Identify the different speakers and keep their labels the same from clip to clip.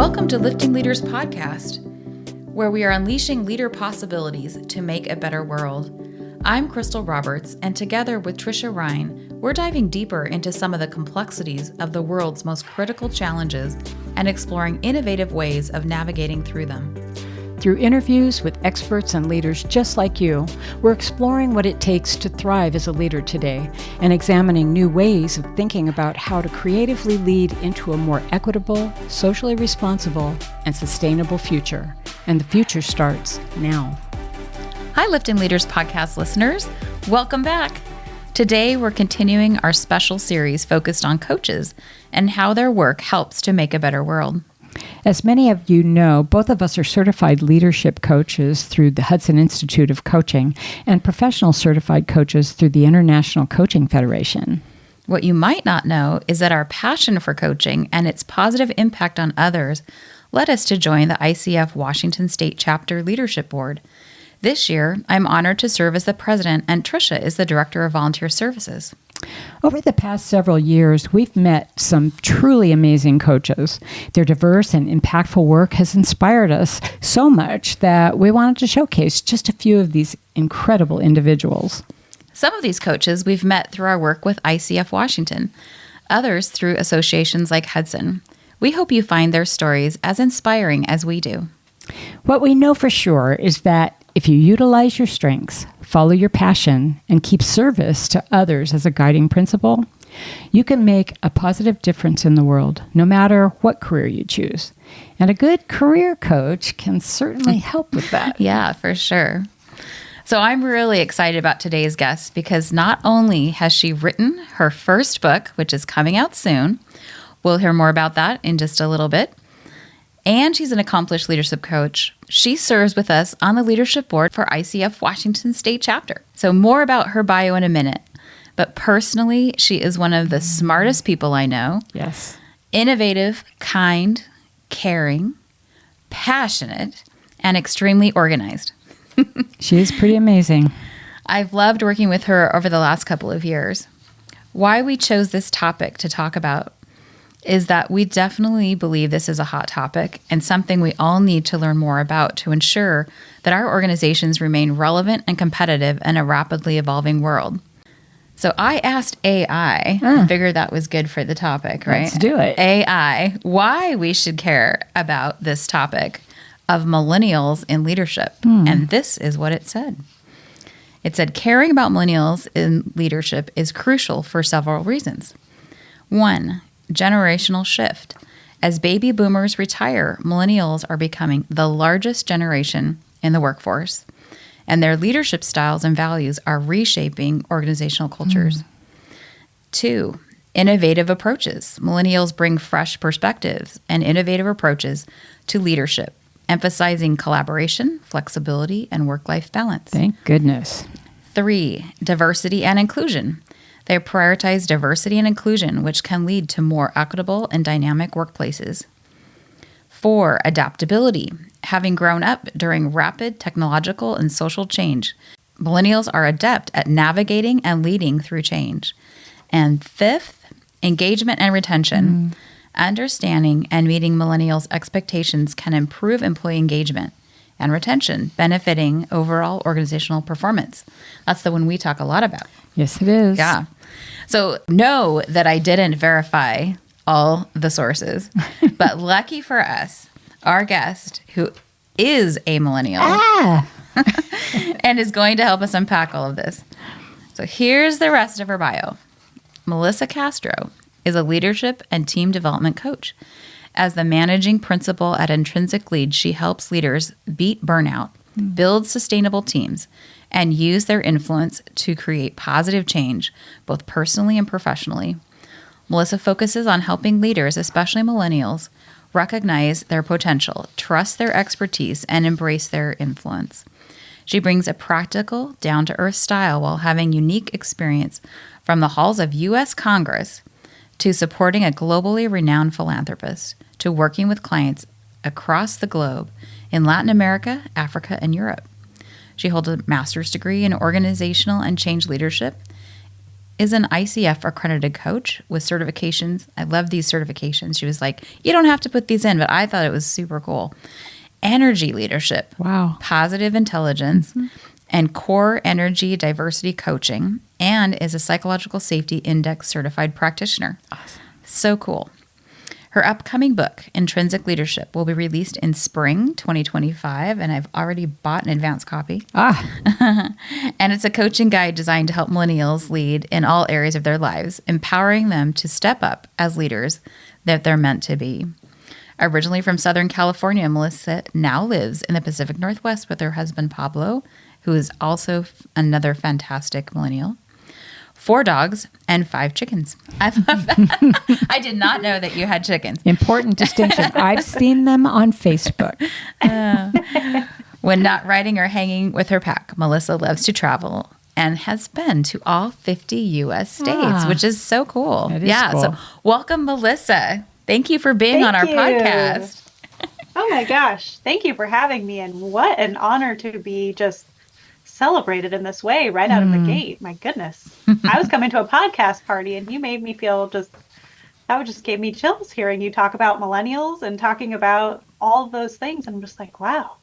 Speaker 1: Welcome to Lifting Leaders Podcast, where we are unleashing leader possibilities to make a better world. I'm Crystal Roberts, and together with Trisha Ryan, we're diving deeper into some of the complexities of the world's most critical challenges and exploring innovative ways of navigating through them.
Speaker 2: Through interviews with experts and leaders just like you, we're exploring what it takes to thrive as a leader today and examining new ways of thinking about how to creatively lead into a more equitable, socially responsible, and sustainable future. And the future starts now.
Speaker 1: Hi, Lifting Leaders Podcast listeners. Welcome back. Today, we're continuing our special series focused on coaches and how their work helps to make a better world.
Speaker 2: As many of you know, both of us are certified leadership coaches through the Hudson Institute of Coaching and professional certified coaches through the International Coaching Federation.
Speaker 1: What you might not know is that our passion for coaching and its positive impact on others led us to join the ICF Washington State Chapter Leadership Board. This year, I'm honored to serve as the president, and Trisha is the director of volunteer services.
Speaker 2: Over the past several years, we've met some truly amazing coaches. Their diverse and impactful work has inspired us so much that we wanted to showcase just a few of these incredible individuals.
Speaker 1: Some of these coaches we've met through our work with ICF Washington, others through associations like Hudson. We hope you find their stories as inspiring as we do.
Speaker 2: What we know for sure is that if you utilize your strengths, follow your passion, and keep service to others as a guiding principle, you can make a positive difference in the world, no matter what career you choose. And a good career coach can certainly help with that.
Speaker 1: Yeah, for sure. So I'm really excited about today's guest because not only has she written her first book, which is coming out soon, we'll hear more about that in just a little bit, and she's an accomplished leadership coach. She serves with us on the leadership board for ICF Washington State Chapter. So more about her bio in a minute. But personally, she is one of the smartest people I know.
Speaker 2: Yes.
Speaker 1: Innovative, kind, caring, passionate, and extremely organized.
Speaker 2: She is pretty amazing.
Speaker 1: I've loved working with her over the last couple of years. Why we chose this topic to talk about is that we definitely believe this is a hot topic and something we all need to learn more about to ensure that our organizations remain relevant and competitive in a rapidly evolving world. So I asked AI, I figured that was good for the topic, right?
Speaker 2: Let's do it.
Speaker 1: AI, why we should care about this topic of millennials in leadership. And this is what it said. It said, caring about millennials in leadership is crucial for several reasons. 1, generational shift. As baby boomers retire, millennials are becoming the largest generation in the workforce, and their leadership styles and values are reshaping organizational cultures. 2, innovative approaches. Millennials bring fresh perspectives and innovative approaches to leadership, emphasizing collaboration, flexibility, and work-life balance.
Speaker 2: Thank goodness.
Speaker 1: 3, diversity and inclusion. They prioritize diversity and inclusion, which can lead to more equitable and dynamic workplaces. 4, adaptability. Having grown up during rapid technological and social change, millennials are adept at navigating and leading through change. And 5th, engagement and retention. Understanding and meeting millennials' expectations can improve employee engagement and retention, benefiting overall organizational performance. That's the one we talk a lot about.
Speaker 2: Yes, it is.
Speaker 1: Yeah. So know that I didn't verify all the sources, but lucky for us, our guest, who is a millennial and is going to help us unpack all of this. So here's the rest of her bio. Melissa Castro is a leadership and team development coach. As the managing principal at Intrinsic Lead, she helps leaders beat burnout, build sustainable teams, and use their influence to create positive change, both personally and professionally. Melissa focuses on helping leaders, especially millennials, recognize their potential, trust their expertise, and embrace their influence. She brings a practical, down-to-earth style while having unique experience from the halls of U.S. Congress to supporting a globally renowned philanthropist, to working with clients across the globe in Latin America, Africa, and Europe. She holds a master's degree in organizational and change leadership is an ICF accredited coach with certifications. I love these certifications. She was like, you don't have to put these in, but I thought it was super cool. Energy leadership.
Speaker 2: Wow.
Speaker 1: Positive intelligence. And core energy diversity coaching, and is a psychological safety index certified practitioner.
Speaker 2: Awesome.
Speaker 1: So cool. Her upcoming book, Intrinsic Leadership, will be released in spring 2025, and I've already bought an advance copy. And it's a coaching guide designed to help millennials lead in all areas of their lives, empowering them to step up as leaders that they're meant to be. Originally from Southern California, Melissa now lives in the Pacific Northwest with her husband, Pablo, who is also another fantastic millennial. 4 dogs and 5 chickens. I love that. I did not know that you had chickens.
Speaker 2: Important distinction. I've seen them on Facebook.
Speaker 1: When not riding or hanging with her pack, Melissa loves to travel and has been to all 50 U.S. states, which is so cool.
Speaker 2: That is cool.
Speaker 1: So welcome, Melissa. Thank you for being on our podcast.
Speaker 3: Oh my gosh. Thank you for having me. And what an honor to be just celebrated in this way right out of the gate. My goodness. I was coming to a podcast party and you made me feel that just gave me chills hearing you talk about millennials and talking about all of those things. I'm just like, wow.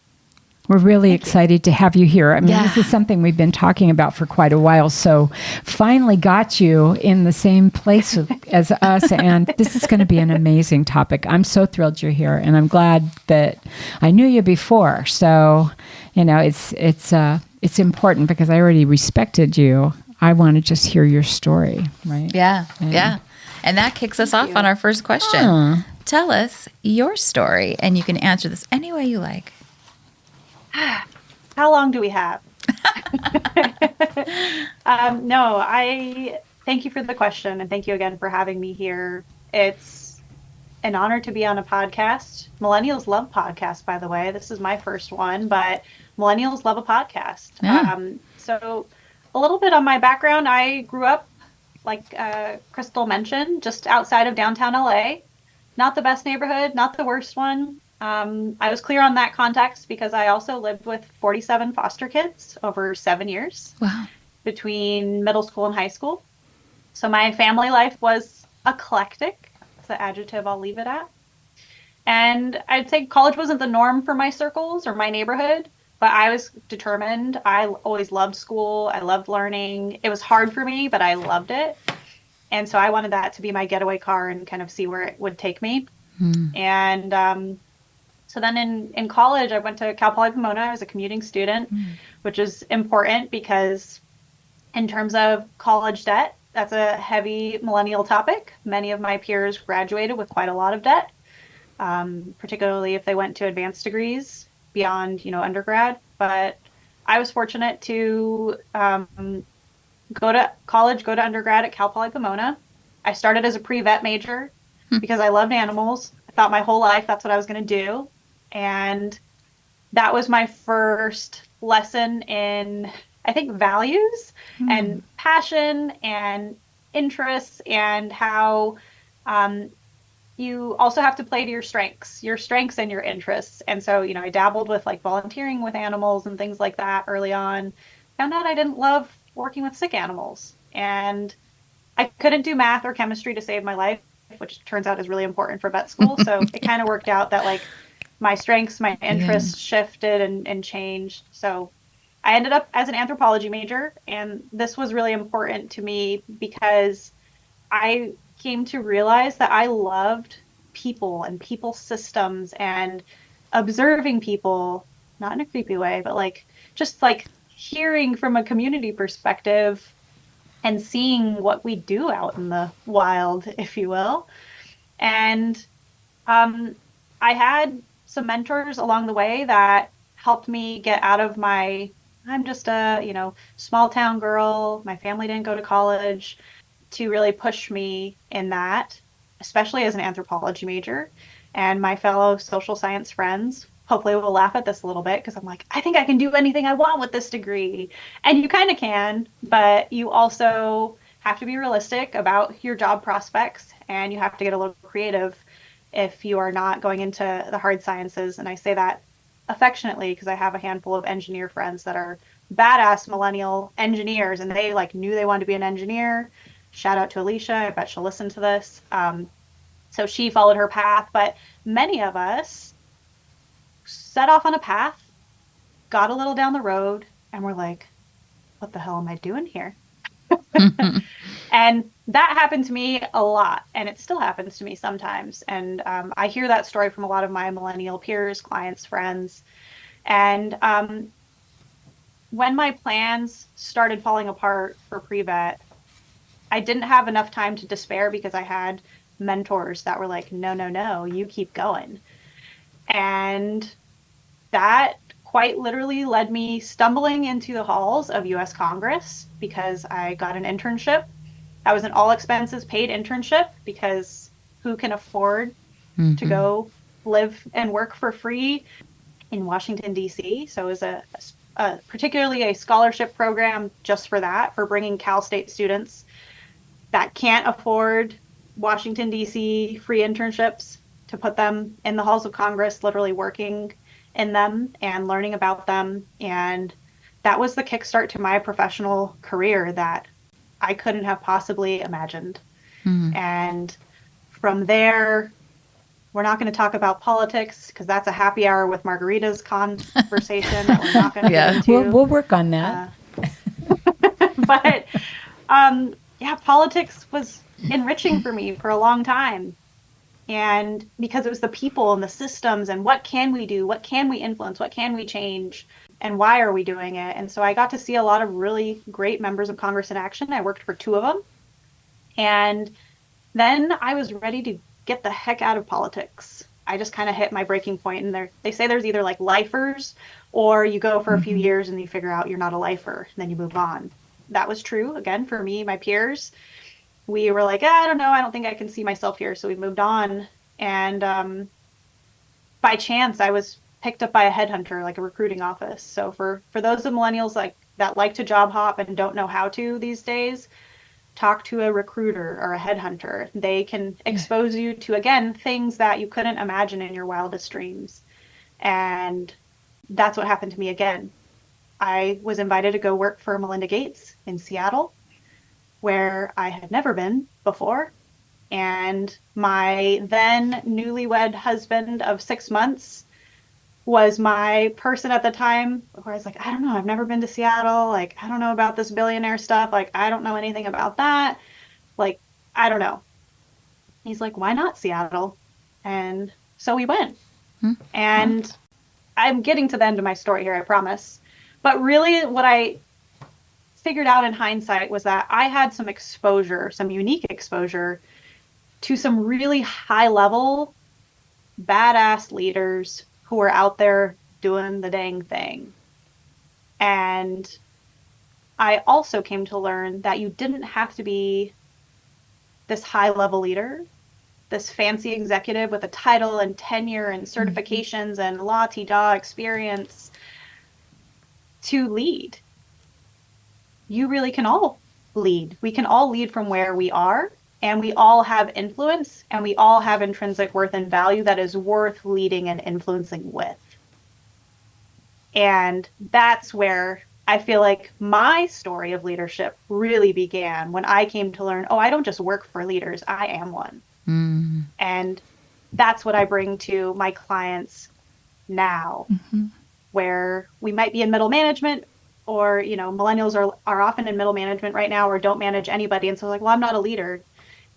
Speaker 2: We're really excited to have you here. I mean, This is something we've been talking about for quite a while. So finally got you in the same place as us. And this is going to be an amazing topic. I'm so thrilled you're here. And I'm glad that I knew you before. So, it's important because I already respected you. I want to just hear your story, right?
Speaker 1: Yeah. And that kicks us off on our first question. Tell us your story. And you can answer this any way you like.
Speaker 3: How long do we have? No, I thank you for the question and thank you again for having me here. It's an honor to be on a podcast. Millennials love podcasts, by the way. This is my first one, but millennials love a podcast.
Speaker 1: Yeah.
Speaker 3: So a little bit on my background. I grew up, like Crystal mentioned, just outside of downtown LA. Not the best neighborhood, not the worst one. I was clear on that context because I also lived with 47 foster kids over 7 years.
Speaker 1: Wow. Between
Speaker 3: middle school and high school. So my family life was eclectic. It's the adjective I'll leave it at. And I'd say college wasn't the norm for my circles or my neighborhood, but I was determined. I always loved school. I loved learning. It was hard for me, but I loved it. And so I wanted that to be my getaway car and kind of see where it would take me. And so then in college, I went to Cal Poly Pomona. I was a commuting student, which is important because in terms of college debt, that's a heavy millennial topic. Many of my peers graduated with quite a lot of debt, particularly if they went to advanced degrees beyond, undergrad. But I was fortunate to go to college, go to undergrad at Cal Poly Pomona. I started as a pre-vet major because I loved animals. I thought my whole life that's what I was going to do. And that was my first lesson in, I think, values and passion and interests and how you also have to play to your strengths and your interests. And so, I dabbled with like volunteering with animals and things like that early on. Found out I didn't love working with sick animals. And I couldn't do math or chemistry to save my life, which turns out is really important for vet school. So it kind of worked out that like my strengths, my interests shifted and changed. So I ended up as an anthropology major, and this was really important to me because I came to realize that I loved people and people systems and observing people, not in a creepy way, but like just like hearing from a community perspective and seeing what we do out in the wild, if you will. And I had some mentors along the way that helped me get out of I'm just a, small town girl. My family didn't go to college, to really push me in that, especially as an anthropology major. And my fellow social science friends hopefully will laugh at this a little bit because I'm like, I think I can do anything I want with this degree. And you kind of can, but you also have to be realistic about your job prospects and you have to get a little creative if you are not going into the hard sciences. And I say that affectionately because I have a handful of engineer friends that are badass millennial engineers, and they like knew they wanted to be an engineer. Shout out to Alicia. I bet she'll listen to this. So she followed her path, but many of us set off on a path, got a little down the road, and we're like, what the hell am I doing here? And that happened to me a lot, and it still happens to me sometimes. And I hear that story from a lot of my millennial peers, clients, friends. And when my plans started falling apart for pre-vet, I didn't have enough time to despair because I had mentors that were like, no, you keep going. And that quite literally led me stumbling into the halls of US Congress because I got an internship. I was an all expenses paid internship because who can afford to go live and work for free in Washington, D.C.? So it was particularly a scholarship program just for that, for bringing Cal State students that can't afford Washington, D.C. free internships to put them in the halls of Congress, literally working in them and learning about them. And that was the kickstart to my professional career that I couldn't have possibly imagined. And from there, we're not going to talk about politics because that's a happy hour with margaritas conversation that we're not going to get into.
Speaker 2: We'll work on that.
Speaker 3: But politics was enriching for me for a long time. And because it was the people and the systems and what can we do? What can we influence? What can we change? And why are we doing it? And so I got to see a lot of really great members of Congress in action. I worked for 2 of them. And then I was ready to get the heck out of politics. I just kind of hit my breaking point. And they say there's either like lifers or you go for a few years and you figure out you're not a lifer and then you move on. That was true, again, for me, my peers. We were like, I don't know, I don't think I can see myself here. So we moved on. And by chance, I was picked up by a headhunter, like a recruiting office. So for those of millennials that like to job hop and don't know how to these days, talk to a recruiter or a headhunter. They can expose you to, again, things that you couldn't imagine in your wildest dreams. And that's what happened to me again. I was invited to go work for Melinda Gates in Seattle, where I had never been before. And my then newlywed husband of 6 months was my person at the time where I was like, I don't know, I've never been to Seattle. Like, I don't know about this billionaire stuff. Like, I don't know anything about that. Like, I don't know. He's like, why not Seattle? And so we went. And I'm getting to the end of my story here, I promise. But really what I figured out in hindsight was that I had some exposure, some unique exposure to some really high level, badass leaders who were out there doing the dang thing. And I also came to learn that you didn't have to be this high level leader, this fancy executive with a title and tenure and certifications and la-ti-da experience to lead. You really can all lead. We can all lead from where we are, and we all have influence, and we all have intrinsic worth and value that is worth leading and influencing with. And that's where I feel like my story of leadership really began, when I came to learn, I don't just work for leaders, I am one. And that's what I bring to my clients now, where we might be in middle management, or, millennials are often in middle management right now or don't manage anybody. And so like, well, I'm not a leader.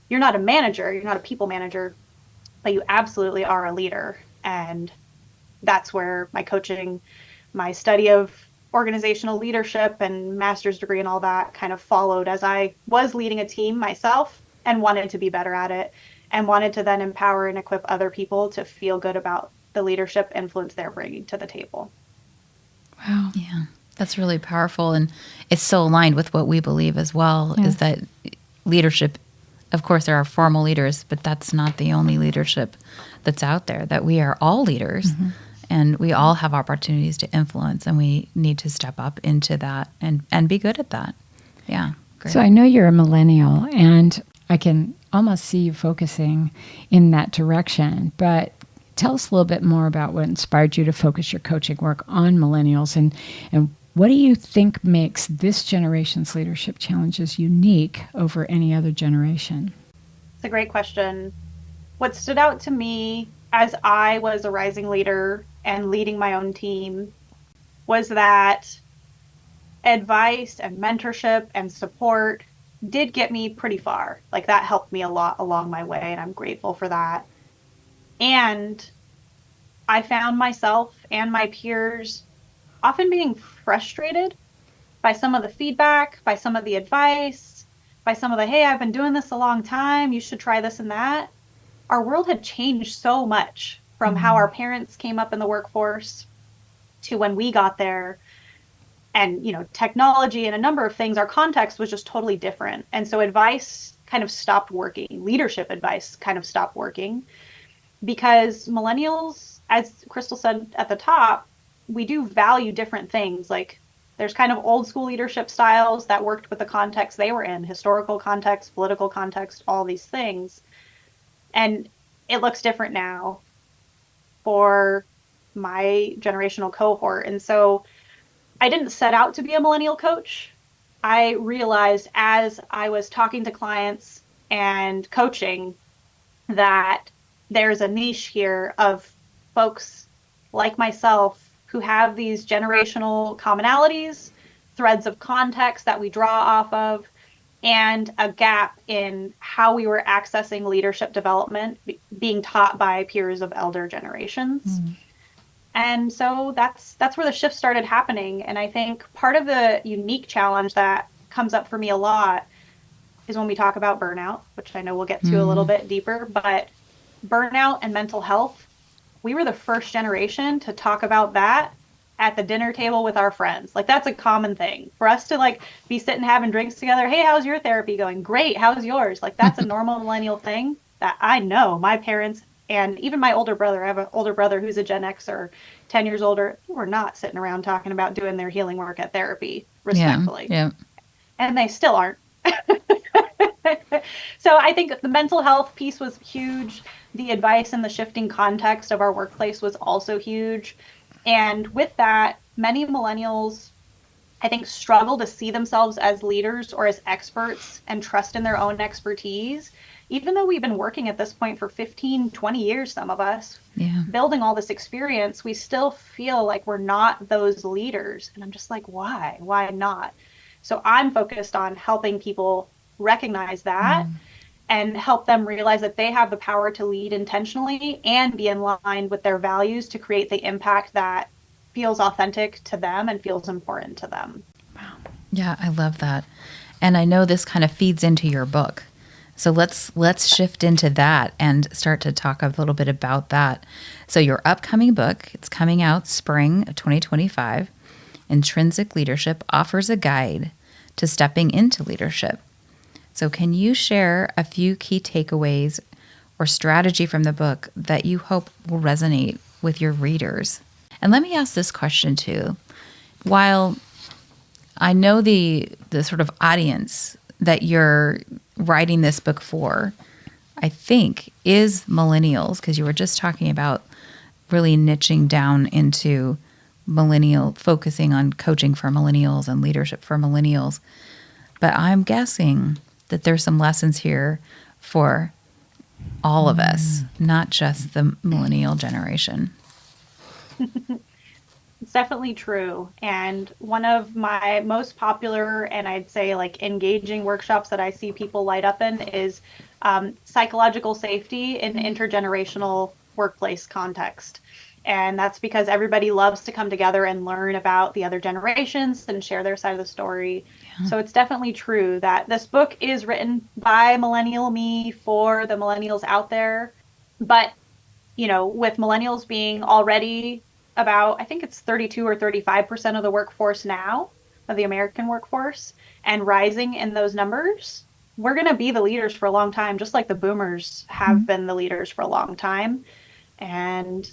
Speaker 3: You're not a manager. You're not a people manager, but you absolutely are a leader. And that's where my coaching, my study of organizational leadership and master's degree and all that kind of followed as I was leading a team myself and wanted to be better at it and wanted to then empower and equip other people to feel good about the leadership influence they're bringing to the table.
Speaker 1: Wow. Yeah. That's really powerful. And it's so aligned with what we believe as well, is that leadership, of course, there are formal leaders, but that's not the only leadership that's out there, that we are all leaders and we all have opportunities to influence, and we need to step up into that and be good at that. Yeah. Great.
Speaker 2: So I know you're a millennial, and I can almost see you focusing in that direction, but tell us a little bit more about what inspired you to focus your coaching work on millennials and What do you think makes this generation's leadership challenges unique over any other generation?
Speaker 3: It's a great question. What stood out to me as I was a rising leader and leading my own team was that advice and mentorship and support did get me pretty far. Like that helped me a lot along my way, and I'm grateful for that. And I found myself and my peers often being frustrated by some of the feedback, by some of the advice, by some of the, hey, I've been doing this a long time, you should try this and that. Our world had changed so much from how our parents came up in the workforce to when we got there. And, technology and a number of things, our context was just totally different. And so advice kind of stopped working. Leadership advice kind of stopped working because millennials, as Crystal said at the top, we do value different things. Like there's kind of old school leadership styles that worked with the context they were in, historical context, political context, all these things. And it looks different now for my generational cohort. And so I didn't set out to be a millennial coach. I realized as I was talking to clients and coaching that there's a niche here of folks like myself who have these generational commonalities, threads of context that we draw off of, and a gap in how we were accessing leadership development being taught by peers of elder generations. And so that's where the shift started happening. And I think part of the unique challenge that comes up for me a lot is when we talk about burnout, which I know we'll get to a little bit deeper, but burnout and mental health, we were the first generation to talk about that at the dinner table with our friends. Like that's a common thing for us to like be sitting having drinks together. Hey, how's your therapy going? Great. How's yours? Like that's a normal millennial thing that I know my parents and even my older brother, I have an older brother who's a Gen Xer, 10 years older, who are not sitting around talking about doing their healing work at therapy, respectfully.
Speaker 1: Yeah.
Speaker 3: And they still aren't. So I think the mental health piece was huge. The advice and the shifting context of our workplace was also huge. And with that, many millennials, I think, struggle to see themselves as leaders or as experts and trust in their own expertise. Even though we've been working at this point for 15, 20 years, some of us, building all this experience, we still feel like we're not those leaders. And I'm just like, why? Why not? So I'm focused on helping people recognize that and help them realize that they have the power to lead intentionally and be in line with their values to create the impact that feels authentic to them and feels important to them.
Speaker 1: Wow. Yeah, I love that. And I know this kind of feeds into your book. So let's shift into that and start to talk a little bit about that. So your upcoming book, it's coming out spring of 2025. Intrinsic Leadership offers a guide to stepping into leadership. So can you share a few key takeaways or strategy from the book that you hope will resonate with your readers? And let me ask this question too. While I know the sort of audience that you're writing this book for, I think, is millennials, because you were just talking about really niching down into focusing on coaching for millennials and leadership for millennials. But I'm guessing that there's some lessons here for all of us, not just the millennial generation.
Speaker 3: It's definitely true. And one of my most popular and I'd say like engaging workshops that I see people light up in is psychological safety in intergenerational workplace context. And that's because everybody loves to come together and learn about the other generations and share their side of the story. Yeah. So it's definitely true that this book is written by millennial me for the millennials out there. But, with millennials being already about, I think it's 32 or 35% of the workforce now, of the American workforce, and rising in those numbers, we're going to be the leaders for a long time, just like the boomers have been the leaders for a long time. And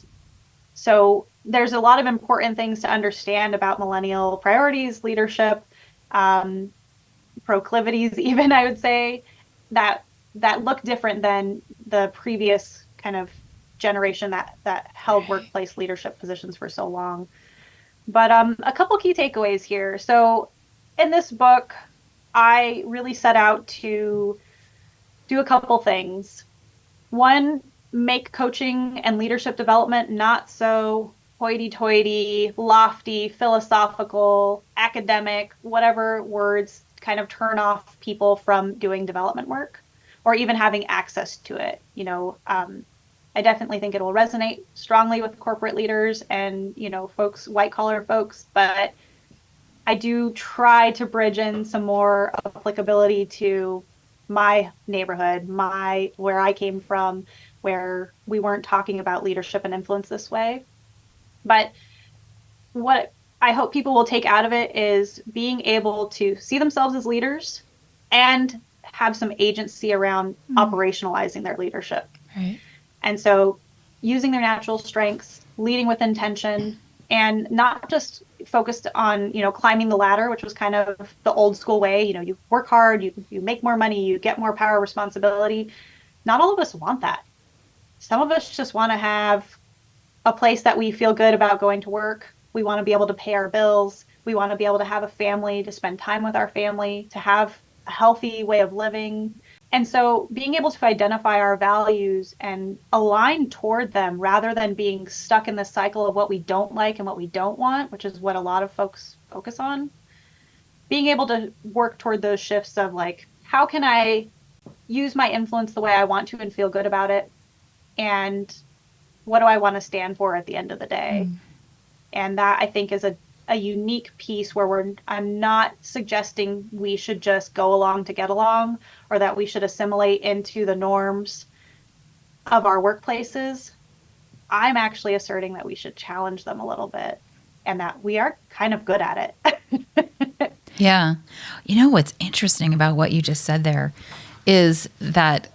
Speaker 3: so there's a lot of important things to understand about millennial priorities, leadership, proclivities, even I would say, that look different than the previous kind of generation that held workplace leadership positions for so long. But a couple key takeaways here. So in this book, I really set out to do a couple things. One, make coaching and leadership development not so hoity-toity, lofty, philosophical, academic, whatever words kind of turn off people from doing development work or even having access to it. I definitely think it will resonate strongly with corporate leaders and, folks, white collar folks, but I do try to bridge in some more applicability to my neighborhood, where I came from, where we weren't talking about leadership and influence this way. But what I hope people will take out of it is being able to see themselves as leaders and have some agency around operationalizing their leadership.
Speaker 2: Right.
Speaker 3: And so using their natural strengths, leading with intention, and not just focused on, climbing the ladder, which was kind of the old school way. You work hard, you make more money, you get more power, responsibility. Not all of us want that. Some of us just want to have a place that we feel good about going to work. We want to be able to pay our bills. We want to be able to have a family, to spend time with our family, to have a healthy way of living. And so being able to identify our values and align toward them rather than being stuck in the cycle of what we don't like and what we don't want, which is what a lot of folks focus on. Being able to work toward those shifts of like, how can I use my influence the way I want to and feel good about it? And what do I want to stand for at the end of the day? And that, I think, is a unique piece where I'm not suggesting we should just go along to get along or that we should assimilate into the norms of our workplaces. I'm actually asserting that we should challenge them a little bit and that we are kind of good at it.
Speaker 1: Yeah. What's interesting about what you just said there is that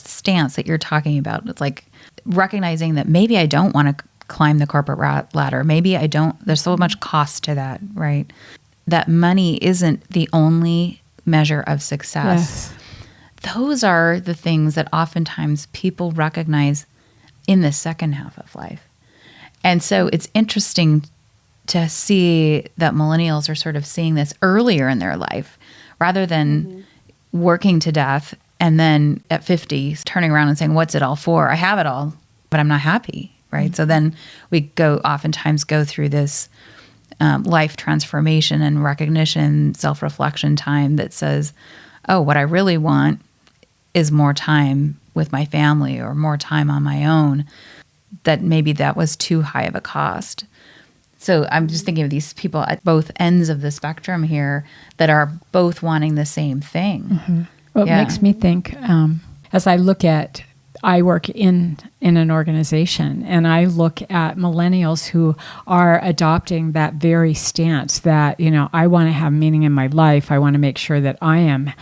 Speaker 1: stance that you're talking about, it's like recognizing that maybe I don't want to climb the corporate ladder. Maybe I don't. There's so much cost to that, right? That money isn't the only measure of success. Yes. Those are the things that oftentimes people recognize in the second half of life. And so it's interesting to see that millennials are sort of seeing this earlier in their life rather than working to death and then at 50 turning around and saying, what's it all for? I have it all, but I'm not happy. Right. So then we oftentimes go through this life transformation and recognition, self-reflection time that says, oh, what I really want is more time with my family or more time on my own, that maybe that was too high of a cost. So I'm just thinking of these people at both ends of the spectrum here that are both wanting the same thing.
Speaker 2: Mm-hmm. Well, it makes me think, as I look at, I work in an organization, and I look at millennials who are adopting that very stance that, I want to have meaning in my life. I want to make sure that I am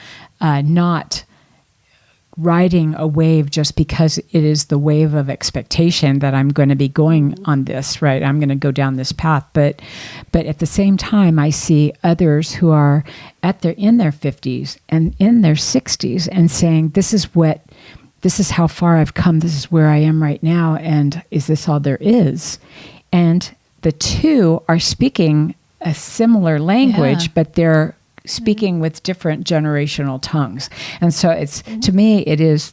Speaker 2: not riding a wave just because it is the wave of expectation that I'm going to be going on this, right? I'm going to go down this path. But at the same time, I see others who are in their 50s and in their 60s and saying, this is how far I've come. This is where I am right now. And is this all there is? And the two are speaking a similar language, but they're speaking with different generational tongues. And so it's, to me, it is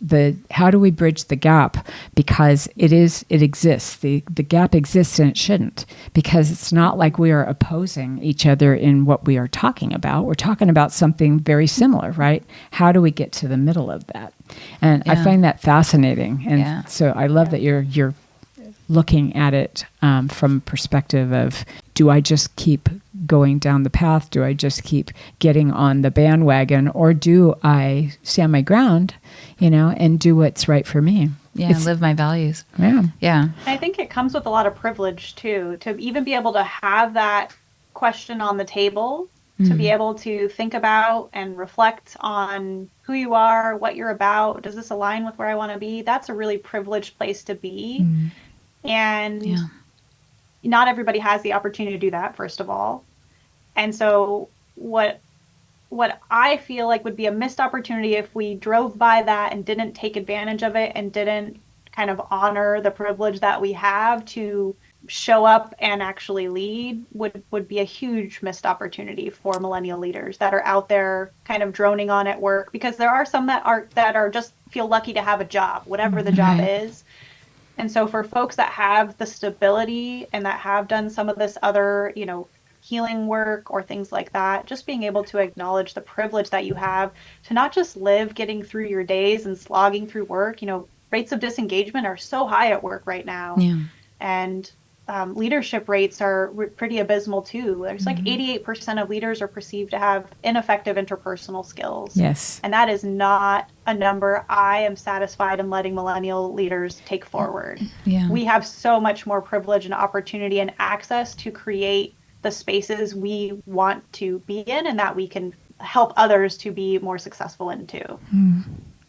Speaker 2: how do we bridge the gap? Because it exists. The gap exists and it shouldn't, because it's not like we are opposing each other in what we are talking about. We're talking about something very similar, right? How do we get to the middle of that? And I find that fascinating. And so I love that you're looking at it from a perspective of, do I just keep going down the path? Do I just keep getting on the bandwagon? Or do I stand my ground, and do what's right for me?
Speaker 1: Yeah, live my values.
Speaker 2: Yeah.
Speaker 1: Yeah.
Speaker 3: I think it comes with a lot of privilege, too, to even be able to have that question on the table, to be able to think about and reflect on who you are, what you're about. Does this align with where I want to be? That's a really privileged place to be. And not everybody has the opportunity to do that, first of all. And so what I feel like would be a missed opportunity if we drove by that and didn't take advantage of it and didn't kind of honor the privilege that we have to show up and actually lead would be a huge missed opportunity for millennial leaders that are out there kind of droning on at work, because there are some that are just feel lucky to have a job, whatever the job is. And so for folks that have the stability and that have done some of this other, healing work or things like that, just being able to acknowledge the privilege that you have to not just live getting through your days and slogging through work. Rates of disengagement are so high at work right now.
Speaker 2: Yeah.
Speaker 3: And leadership rates are pretty abysmal too. There's like 88% of leaders are perceived to have ineffective interpersonal skills.
Speaker 2: Yes.
Speaker 3: And that is not a number I am satisfied in letting millennial leaders take forward.
Speaker 1: Yeah.
Speaker 3: We have so much more privilege and opportunity and access to create the spaces we want to be in and that we can help others to be more successful in too.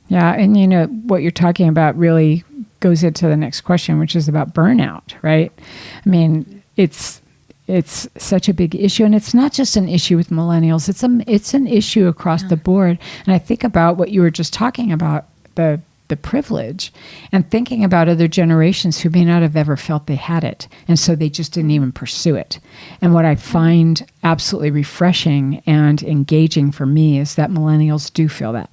Speaker 2: Yeah. And what you're talking about really goes into the next question, which is about burnout, right? I mean, it's such a big issue, and it's not just an issue with millennials. It's an issue across the board. And I think about what you were just talking about, the privilege, and thinking about other generations who may not have ever felt they had it, and so they just didn't even pursue it. And what I find absolutely refreshing and engaging for me is that millennials do feel that.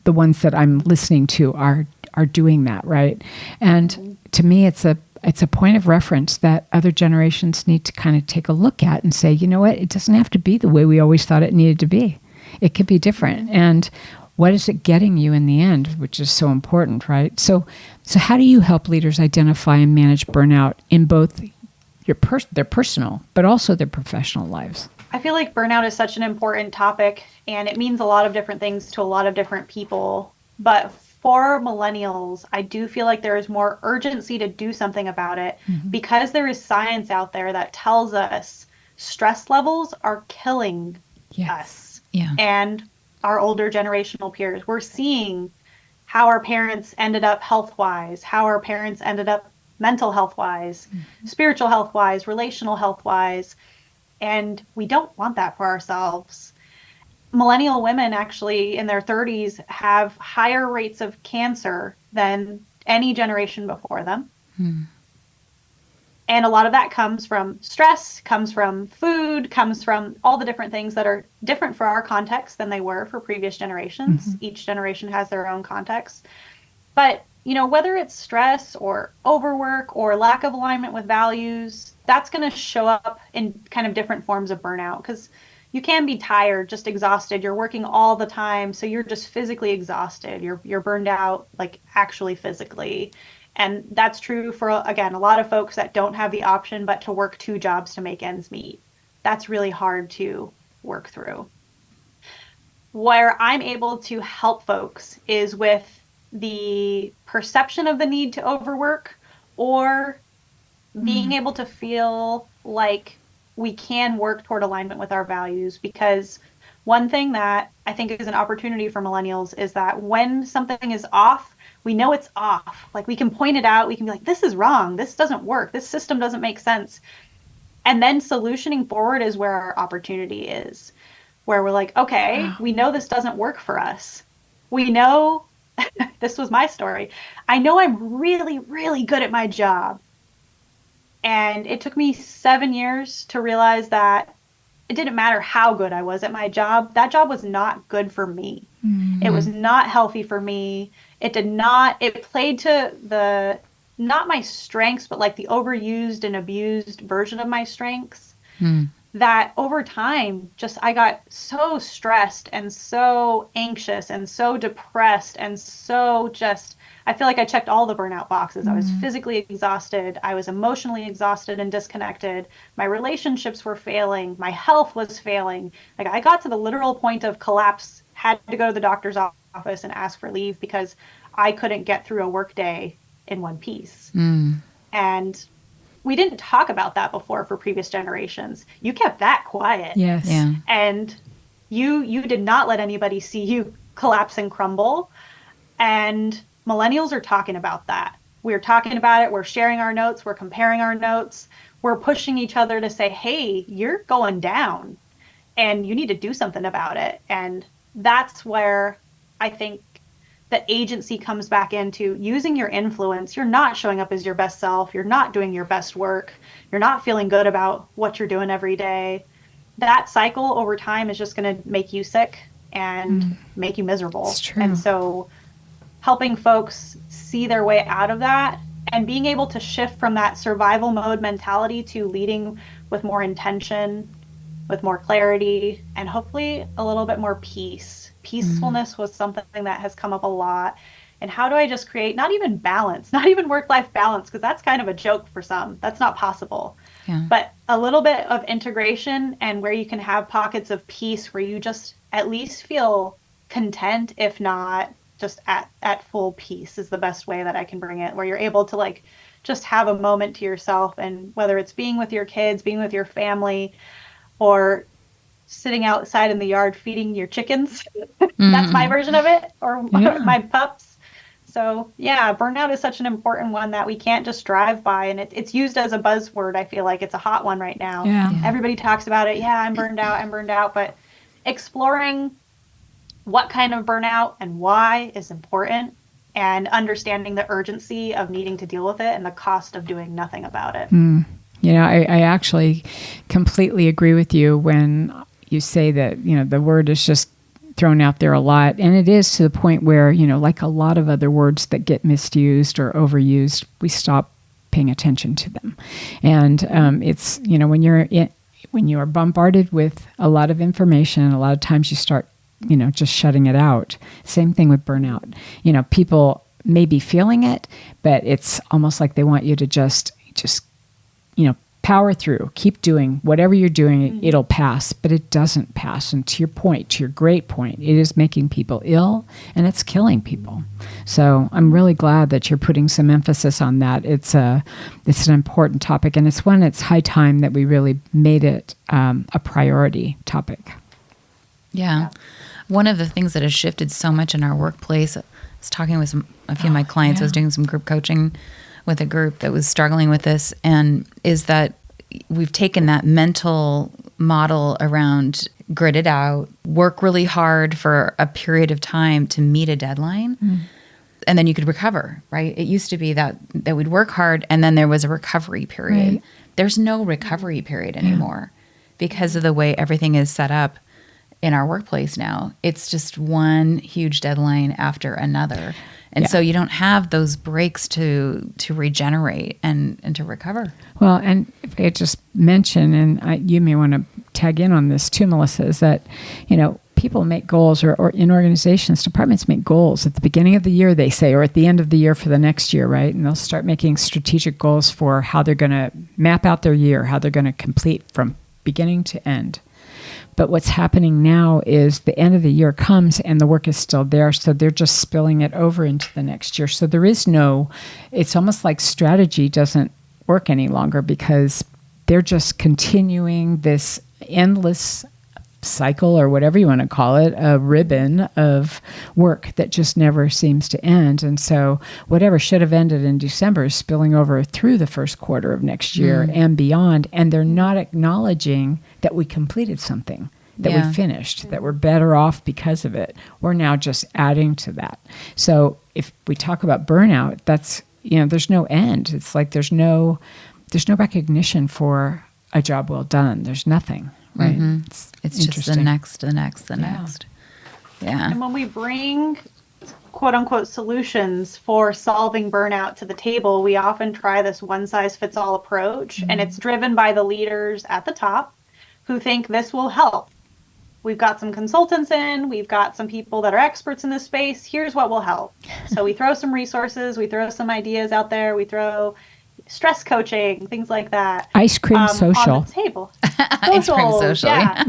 Speaker 2: The ones that I'm listening to are doing that, right? And to me, it's a point of reference that other generations need to kind of take a look at and say, you know what, it doesn't have to be the way we always thought it needed to be. It could be different. And what is it getting you in the end, which is so important, right? So how do you help leaders identify and manage burnout in both their personal, but also their professional lives?
Speaker 3: I feel like burnout is such an important topic, and it means a lot of different things to a lot of different people. But for millennials, I do feel like there is more urgency to do something about it because there is science out there that tells us stress levels are killing us and our older generational peers. We're seeing how our parents ended up health-wise, how our parents ended up mental health-wise, spiritual health-wise, relational health-wise, and we don't want that for ourselves. Millennial women actually in their 30s have higher rates of cancer than any generation before them. And a lot of that comes from stress, comes from food, comes from all the different things that are different for our context than they were for previous generations. Each generation has their own context. But, whether it's stress or overwork or lack of alignment with values, that's going to show up in kind of different forms of burnout, because you can be tired, just exhausted. You're working all the time, so you're just physically exhausted. You're burned out, like actually physically. And that's true for, again, a lot of folks that don't have the option but to work 2 jobs to make ends meet. That's really hard to work through. Where I'm able to help folks is with the perception of the need to overwork, or being able to feel like we can work toward alignment with our values. Because one thing that I think is an opportunity for millennials is that when something is off, we know it's off. Like, we can point it out. We can be like, this is wrong. This doesn't work. This system doesn't make sense. And then solutioning forward is where our opportunity is, where we're like, okay, we know this doesn't work for us. We know, this was my story. I know I'm really, really good at my job. And it took me 7 years to realize that it didn't matter how good I was at my job. That job was not good for me. It was not healthy for me. It played to not my strengths, but like the overused and abused version of my strengths. That over time, I got so stressed and so anxious and so depressed and so I feel like I checked all the burnout boxes. I was physically exhausted. I was emotionally exhausted and disconnected. My relationships were failing. My health was failing. Like, I got to the literal point of collapse, had to go to the doctor's office and ask for leave because I couldn't get through a work day in one piece. And we didn't talk about that before for previous generations. You kept that quiet.
Speaker 2: Yes. Yeah.
Speaker 3: And you did not let anybody see you collapse and crumble. And millennials are talking about that. We're talking about it. We're sharing our notes. We're comparing our notes. We're pushing each other to say, hey, you're going down and you need to do something about it. And that's where I think the agency comes back into using your influence. You're not showing up as your best self. You're not doing your best work. You're not feeling good about what you're doing every day. That cycle over time is just going to make you sick and make you miserable.
Speaker 2: It's true.
Speaker 3: And so helping folks see their way out of that and being able to shift from that survival mode mentality to leading with more intention, with more clarity, and hopefully a little bit more peace. Peacefulness was something that has come up a lot. And how do I just create not even balance, not even work-life balance, because that's kind of a joke for some. That's not possible.
Speaker 1: Yeah.
Speaker 3: But a little bit of integration and where you can have pockets of peace where you just at least feel content, if not just at full peace is the best way that I can bring it, where you're able to like just have a moment to yourself. And whether it's being with your kids, being with your family, or sitting outside in the yard feeding your chickens. That's my version of it, or my pups. So yeah, burnout is such an important one that we can't just drive by, and it's used as a buzzword. I feel like it's a hot one right now.
Speaker 2: Yeah.
Speaker 3: Everybody talks about it. Yeah, I'm burned out, but exploring what kind of burnout and why is important, and understanding the urgency of needing to deal with it and the cost of doing nothing about it.
Speaker 2: You know, I actually completely agree with you when you say that, you know, the word is just thrown out there a lot. And it is to the point where, you know, like a lot of other words that get misused or overused, we stop paying attention to them. And it's, you know, when you are bombarded with a lot of information, a lot of times you start, you know, just shutting it out. Same thing with burnout. You know, people may be feeling it, but it's almost like they want you to just, you know, power through, keep doing whatever you're doing, it'll pass, but it doesn't pass. And to your point, to your great point, it is making people ill and it's killing people. So I'm really glad that you're putting some emphasis on that. It's an important topic, and it's high time that we really made it a priority topic.
Speaker 1: Yeah. One of the things that has shifted so much in our workplace, I was talking with a few of my clients, I was doing some group coaching with a group that was struggling with this, and is that we've taken that mental model around grit it out, work really hard for a period of time to meet a deadline, and then you could recover, right? It used to be that we'd work hard and then there was a recovery period. Right. There's no recovery period anymore because of the way everything is set up in our workplace now. It's just one huge deadline after another. And so you don't have those breaks to regenerate and to recover. Well,
Speaker 2: and if I just mention, and you may want to tag in on this too, Melissa, is that, you know, people make goals or in organizations, departments make goals at the beginning of the year, they say, or at the end of the year for the next year, right? And they'll start making strategic goals for how they're going to map out their year, how they're going to complete from beginning to end. But what's happening now is the end of the year comes and the work is still there. So they're just spilling it over into the next year. So there is it's almost like strategy doesn't work any longer because they're just continuing this endless cycle, or whatever you want to call it, a ribbon of work that just never seems to end. And so whatever should have ended in December is spilling over through the first quarter of next year and beyond. And they're not acknowledging that we completed something, that we finished, that we're better off because of it. We're now just adding to that. So if we talk about burnout, that's, you know, there's no end. It's like there's no recognition for a job well done. There's nothing. Right.
Speaker 1: It's just the next. Yeah.
Speaker 3: And when we bring quote unquote solutions for solving burnout to the table, we often try this one size fits all approach. And it's driven by the leaders at the top who think this will help. We've got some consultants in, we've got some people that are experts in this space. Here's what will help. So we throw some resources, we throw some ideas out there, we throw stress coaching, things like that.
Speaker 2: Ice cream social.
Speaker 3: On the table.
Speaker 1: Ice cream social.
Speaker 3: Yeah.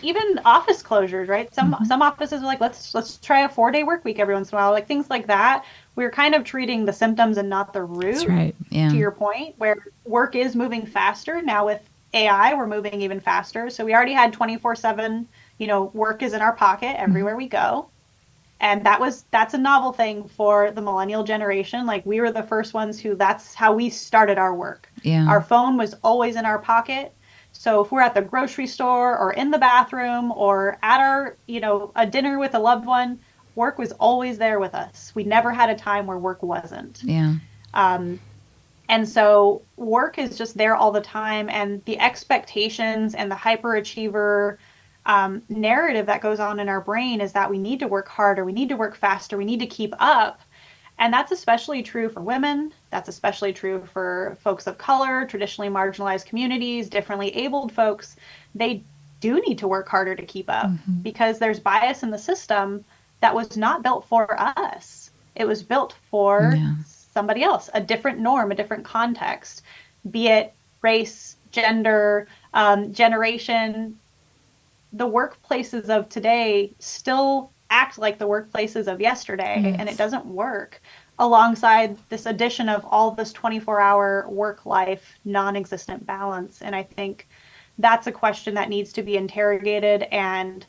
Speaker 3: Even office closures, right? Some offices are like, let's try a 4-day work week every once in a while, like things like that. We're kind of treating the symptoms and not the root.
Speaker 2: That's right.
Speaker 1: Yeah.
Speaker 3: To your point, where work is moving faster now with AI, we're moving even faster. So we already had 24/7, you know, work is in our pocket everywhere we go. And that's a novel thing for the millennial generation. Like we were the first ones that's how we started our work.
Speaker 1: Yeah.
Speaker 3: Our phone was always in our pocket. So if we're at the grocery store or in the bathroom or at our, you know, a dinner with a loved one, Work was always there with us. We never had a time where work wasn't.
Speaker 1: Yeah.
Speaker 3: And so work is just there all the time. And the expectations and the hyperachiever narrative that goes on in our brain is that we need to work harder, we need to work faster, we need to keep up. And that's especially true for women. That's especially true for folks of color, traditionally marginalized communities, differently abled folks. They do need to work harder to keep up because there's bias in the system that was not built for us. It was built for somebody else, a different norm, a different context, be it race, gender, generation. The workplaces of today still act like the workplaces of yesterday, and it doesn't work alongside this addition of all this 24-hour work-life non-existent balance. And I think that's a question that needs to be interrogated. And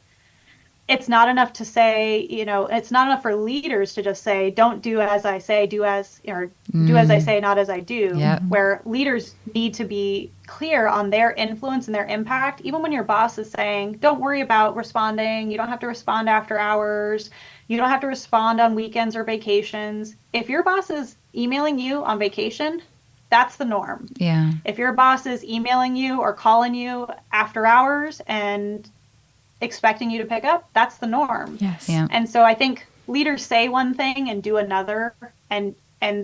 Speaker 3: it's not enough to say, it's not enough for leaders to just say, don't do as I say, do as I say, not as I do.
Speaker 1: Yep.
Speaker 3: Where leaders need to be clear on their influence and their impact. Even when your boss is saying, don't worry about responding, you don't have to respond after hours, you don't have to respond on weekends or vacations. If your boss is emailing you on vacation, that's the norm.
Speaker 1: Yeah.
Speaker 3: If your boss is emailing you or calling you after hours and expecting you to pick up, that's the norm.
Speaker 2: Yes.
Speaker 1: Yeah.
Speaker 3: And so I think leaders say one thing and do another. And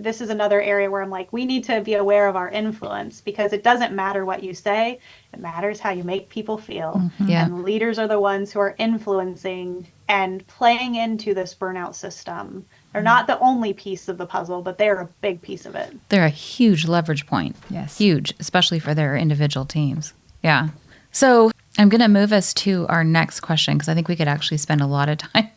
Speaker 3: this is another area where I'm like, we need to be aware of our influence, because it doesn't matter what you say. It matters how you make people feel.
Speaker 1: Yeah.
Speaker 3: And leaders are the ones who are influencing and playing into this burnout system. They're not the only piece of the puzzle, but they're a big piece of it.
Speaker 1: They're a huge leverage point.
Speaker 2: Yes.
Speaker 1: Huge, especially for their individual teams. Yeah. So I'm going to move us to our next question, because I think we could actually spend a lot of time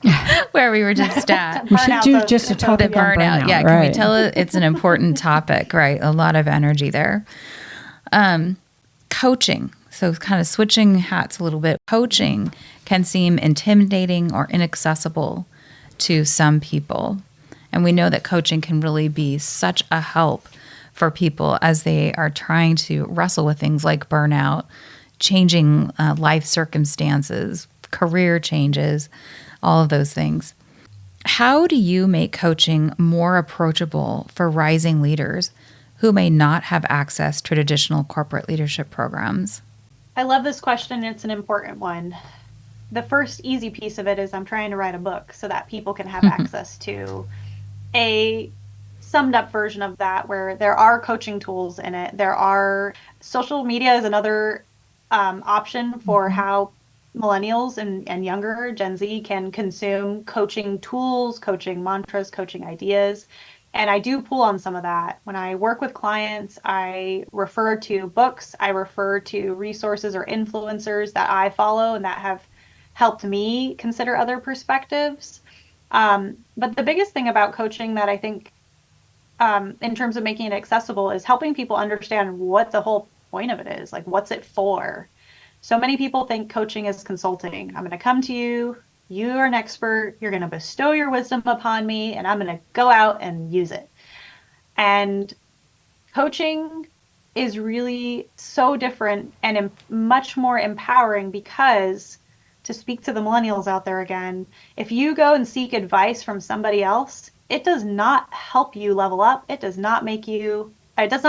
Speaker 1: where we were just at.
Speaker 2: We should do just a topic
Speaker 1: The
Speaker 2: on burnout.
Speaker 1: Yeah. Can we tell it? It's an important topic, right? A lot of energy there. Coaching. So kind of switching hats a little bit. Coaching can seem intimidating or inaccessible to some people. And we know that coaching can really be such a help for people as they are trying to wrestle with things like burnout, changing life circumstances, career changes, all of those things. How do you make coaching more approachable for rising leaders who may not have access to traditional corporate leadership programs?
Speaker 3: I love this question. It's an important one. The first easy piece of it is I'm trying to write a book so that people can have access to a summed up version of that, where there are coaching tools in it. There are social media is another option for how millennials and younger Gen Z can consume coaching tools, coaching mantras, coaching ideas. And I do pull on some of that. When I work with clients, I refer to books, I refer to resources or influencers that I follow and that have helped me consider other perspectives. But the biggest thing about coaching that I think in terms of making it accessible is helping people understand what the whole point of it is. Like, what's it for? So many people think coaching is consulting. I'm going to come to you. You are an expert. You're going to bestow your wisdom upon me, and I'm going to go out and use it. And coaching is really so different and much more empowering, because, to speak to the millennials out there again, if you go and seek advice from somebody else, it does not help you level up. It does not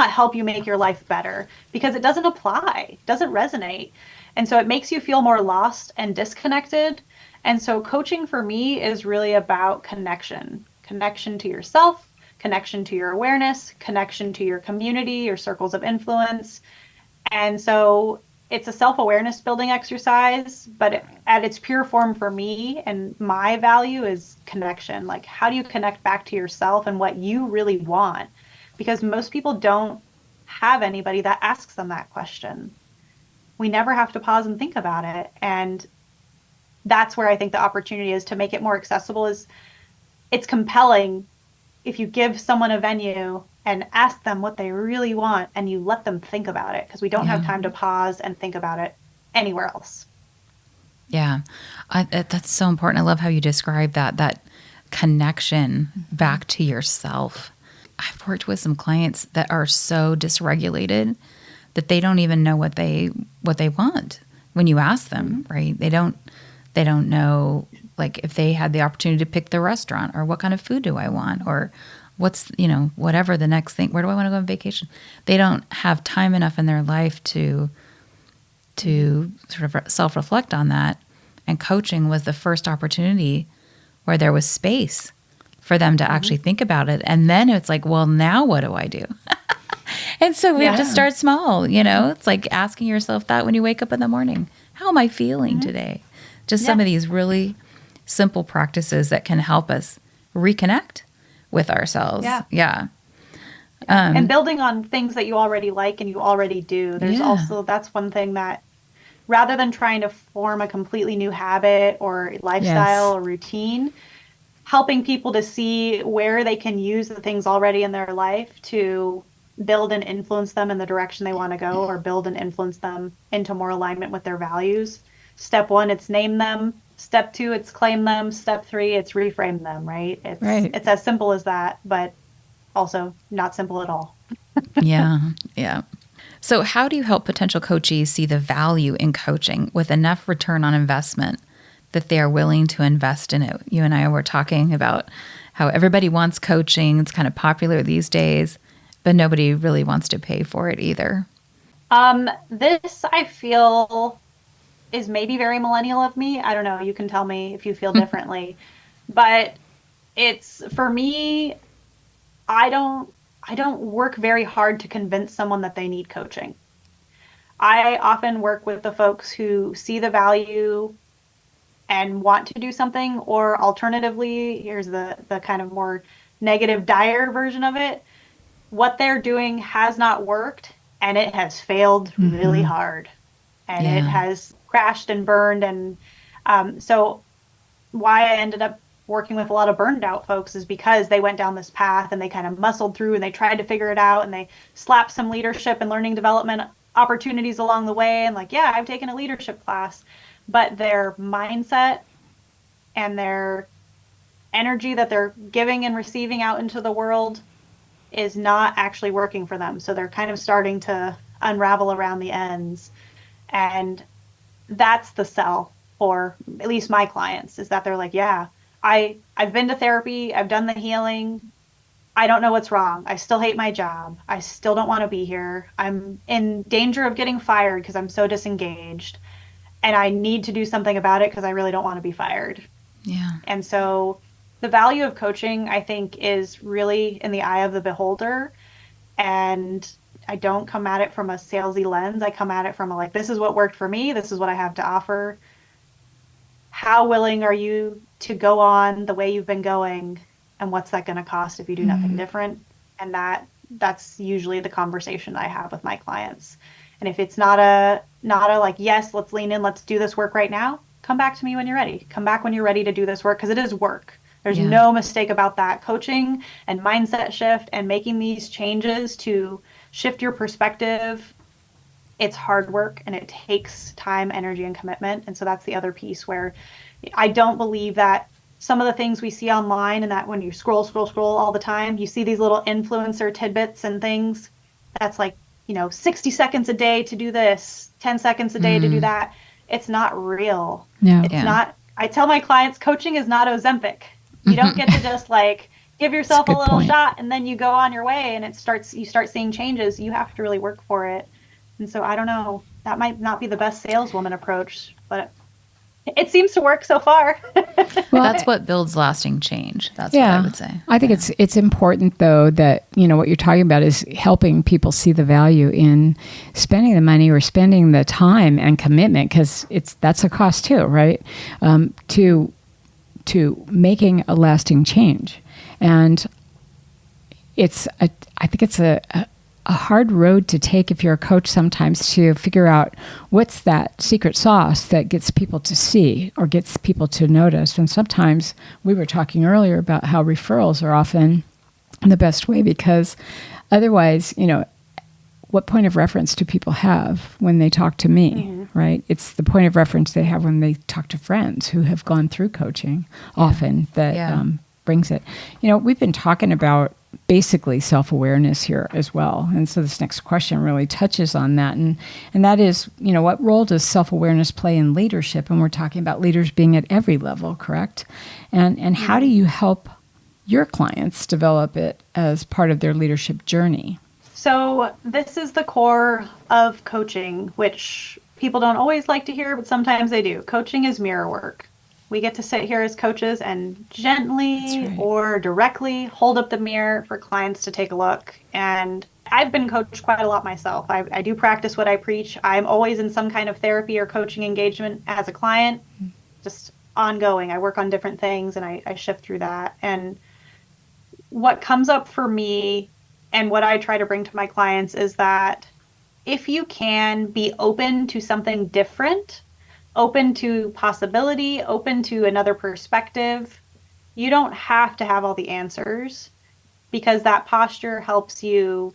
Speaker 3: help you make your life better, because it doesn't apply, it doesn't resonate. And so it makes you feel more lost and disconnected. And so coaching for me is really about connection to yourself, connection to your awareness, connection to your community, your circles of influence. And so it's a self-awareness building exercise, but at its pure form for me and my value is connection. Like, how do you connect back to yourself and what you really want? Because most people don't have anybody that asks them that question. We never have to pause and think about it. And that's where I think the opportunity is to make it more accessible. Is it's compelling if you give someone a venue and ask them what they really want and you let them think about it, because we don't have time to pause and think about it anywhere else.
Speaker 1: Yeah, that's so important. I love how you describe that connection back to yourself. I've worked with some clients that are so dysregulated that they don't even know what they want when you ask them, right? They don't know like if they had the opportunity to pick the restaurant, or what kind of food do I want, or what's, whatever the next thing, where do I want to go on vacation? They don't have time enough in their life to sort of self-reflect on that. And coaching was the first opportunity where there was space for them to actually think about it. And then it's like, well, now what do I do? And so we have to start small, It's like asking yourself that when you wake up in the morning. How am I feeling today? Just some of these really simple practices that can help us reconnect with ourselves. Yeah.
Speaker 3: And building on things that you already like and you already do. There's also, that's one thing that rather than trying to form a completely new habit or lifestyle or routine, helping people to see where they can use the things already in their life to build and influence them in the direction they want to go, or build and influence them into more alignment with their values. Step 1, it's name them. Step 2, it's claim them. Step 3, it's reframe them, right? It's as simple as that, but also not simple at all.
Speaker 1: Yeah. So how do you help potential coachees see the value in coaching with enough return on investment that they are willing to invest in it? You and I were talking about how everybody wants coaching. It's kind of popular these days, but nobody really wants to pay for it either.
Speaker 3: This, I feel, is maybe very millennial of me. I don't know. You can tell me if you feel differently. But it's, for me, I don't work very hard to convince someone that they need coaching. I often work with the folks who see the value and want to do something, or alternatively, here's the kind of more negative, dire version of it. What they're doing has not worked, and it has failed really hard, and it has crashed and burned. And so why I ended up working with a lot of burned out folks is because they went down this path and they kind of muscled through and they tried to figure it out, and they slapped some leadership and learning development opportunities along the way. And like, yeah, I've taken a leadership class, but their mindset and their energy that they're giving and receiving out into the world is not actually working for them. So they're kind of starting to unravel around the ends. And that's the sell for at least my clients, is that they're like, yeah, I've been to therapy. I've done the healing. I don't know what's wrong. I still hate my job. I still don't want to be here. I'm in danger of getting fired because I'm so disengaged. And I need to do something about it because I really don't want to be fired.
Speaker 1: Yeah.
Speaker 3: And so the value of coaching, I think, is really in the eye of the beholder. And I don't come at it from a salesy lens. I come at it from a, like, this is what worked for me. This is what I have to offer. How willing are you to go on the way you've been going? And what's that going to cost if you do nothing different? And that's usually the conversation I have with my clients. And if it's not a like, yes, let's lean in, let's do this work right now, come back to me when you're ready. Come back when you're ready to do this work, because it is work. There's no mistake about that. Coaching and mindset shift and making these changes to shift your perspective, it's hard work and it takes time, energy, and commitment. And so that's the other piece where I don't believe that some of the things we see online, and that when you scroll all the time, you see these little influencer tidbits and things that's like, 60 seconds a day to do this, 10 seconds a day to do that. It's not real.
Speaker 2: No.
Speaker 3: It's not. I tell my clients, coaching is not Ozempic. You don't get to just like give yourself a little shot and then you go on your way and you start seeing changes. You have to really work for it. And so I don't know, that might not be the best saleswoman approach, but it seems to work so far.
Speaker 1: Well, that's what builds lasting change. That's what I would say.
Speaker 2: I think it's important, though, that, what you're talking about is helping people see the value in spending the money or spending the time and commitment, because that's a cost too, right? To making a lasting change. And I think it's a hard road to take if you're a coach sometimes, to figure out what's that secret sauce that gets people to see or gets people to notice. And sometimes we were talking earlier about how referrals are often the best way, because otherwise, what point of reference do people have when they talk to me, right? It's the point of reference they have when they talk to friends who have gone through coaching often that brings it. We've been talking about basically self-awareness here as well. And so this next question really touches on that. And that is, what role does self-awareness play in leadership? And we're talking about leaders being at every level, correct? And how do you help your clients develop it as part of their leadership journey?
Speaker 3: So this is the core of coaching, which people don't always like to hear, but sometimes they do. Coaching is mirror work. We get to sit here as coaches and gently or directly hold up the mirror for clients to take a look. And I've been coached quite a lot myself. I do practice what I preach. I'm always in some kind of therapy or coaching engagement as a client, just ongoing. I work on different things and I shift through that. And what comes up for me and what I try to bring to my clients is that if you can be open to something different, open to possibility, open to another perspective, you don't have to have all the answers, because that posture helps you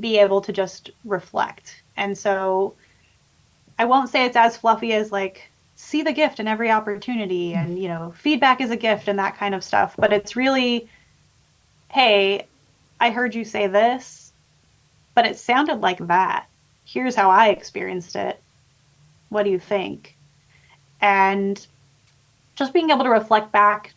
Speaker 3: be able to just reflect. And so I won't say it's as fluffy as like, see the gift in every opportunity and, feedback is a gift and that kind of stuff. But it's really, hey, I heard you say this, but it sounded like that. Here's how I experienced it. What do you think? And just being able to reflect back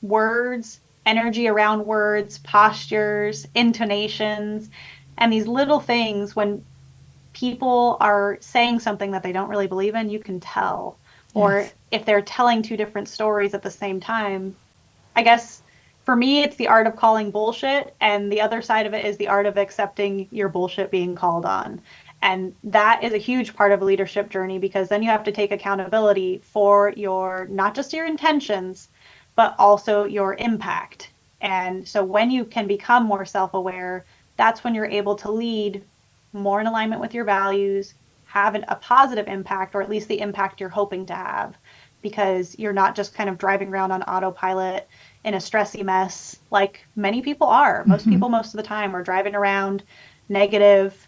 Speaker 3: words, energy around words, postures, intonations, and these little things when people are saying something that they don't really believe in, you can tell. Yes. Or if they're telling two different stories at the same time. I guess for me, it's the art of calling bullshit, and the other side of it is the art of accepting your bullshit being called on. And that is a huge part of a leadership journey, because then you have to take accountability for not just your intentions, but also your impact. And so when you can become more self-aware, that's when you're able to lead more in alignment with your values, have a positive impact, or at least the impact you're hoping to have, because you're not just kind of driving around on autopilot in a stressy mess like many people are. Most people most of the time are driving around negative,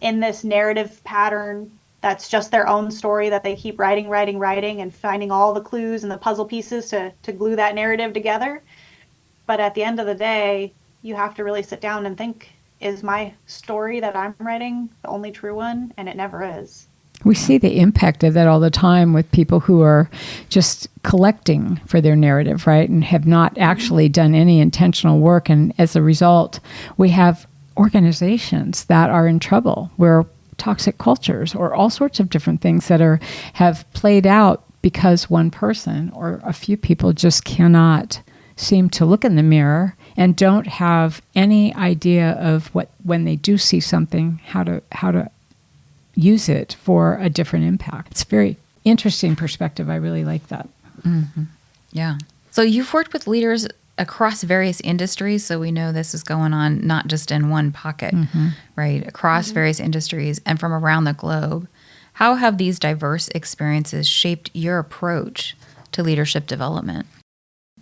Speaker 3: in this narrative pattern that's just their own story that they keep writing, and finding all the clues and the puzzle pieces to glue that narrative together. But at the end of the day, you have to really sit down and think, is my story that I'm writing the only true one? And it never is.
Speaker 2: We see the impact of that all the time with people who are just collecting for their narrative, right? And have not actually done any intentional work. And as a result, we have organizations that are in trouble, where toxic cultures or all sorts of different things that have played out because one person or a few people just cannot seem to look in the mirror and don't have any idea of when they do see something, how to use it for a different impact. It's a very interesting perspective. I really like that.
Speaker 1: Mm-hmm. Yeah. So you've worked with leaders across various industries, so we know this is going on not just in one pocket, right? Across various industries and from around the globe. How have these diverse experiences shaped your approach to leadership development?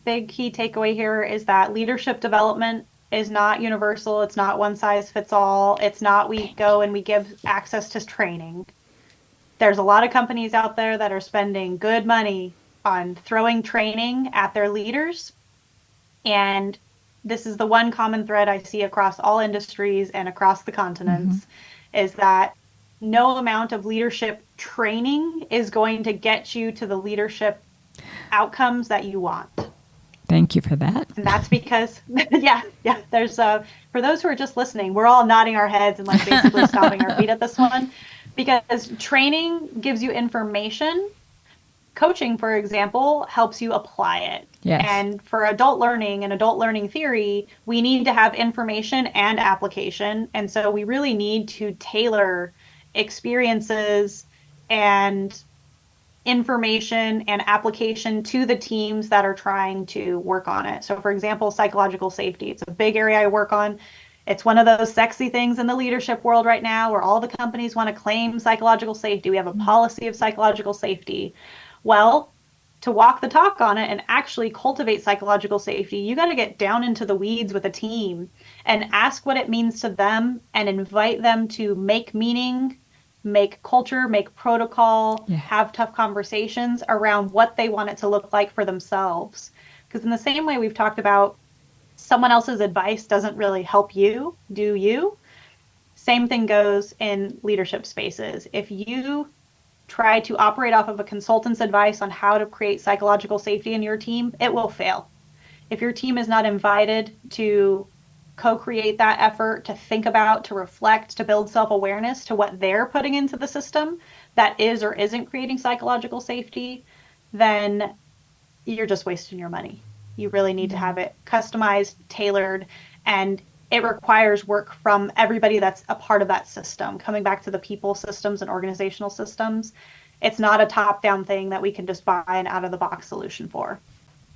Speaker 3: Big key takeaway here is that leadership development is not universal. It's not one size fits all. It's not we go and we give access to training. There's a lot of companies out there that are spending good money on throwing training at their leaders. And this is the one common thread I see across all industries and across the continents, is that no amount of leadership training is going to get you to the leadership outcomes that you want.
Speaker 2: Thank you for that.
Speaker 3: And that's because, there's, for those who are just listening, we're all nodding our heads and like basically stomping our feet at this one, because training gives you information. Coaching, for example, helps you apply it.
Speaker 2: Yes.
Speaker 3: And for adult learning and adult learning theory, we need to have information and application. And so we really need to tailor experiences and information and application to the teams that are trying to work on it. So for example, psychological safety. It's a big area I work on. It's one of those sexy things in the leadership world right now where all the companies want to claim psychological safety. We have a policy of psychological safety. Well, to walk the talk on it and actually cultivate psychological safety, you got to get down into the weeds with a team and ask what it means to them and invite them to make meaning, make culture, make protocol, have tough conversations around what they want it to look like for themselves. Because in the same way we've talked about someone else's advice doesn't really help you do you. Same thing goes in leadership spaces. If you try to operate off of a consultant's advice on how to create psychological safety in your team, it will fail. If your team is not invited to co-create that effort, to think about, to reflect, to build self-awareness to what they're putting into the system that is or isn't creating psychological safety, then you're just wasting your money. You really need to have it customized, tailored, and it requires work from everybody that's a part of that system. Coming back to the people systems and organizational systems, it's not a top-down thing that we can just buy an out-of-the-box solution for.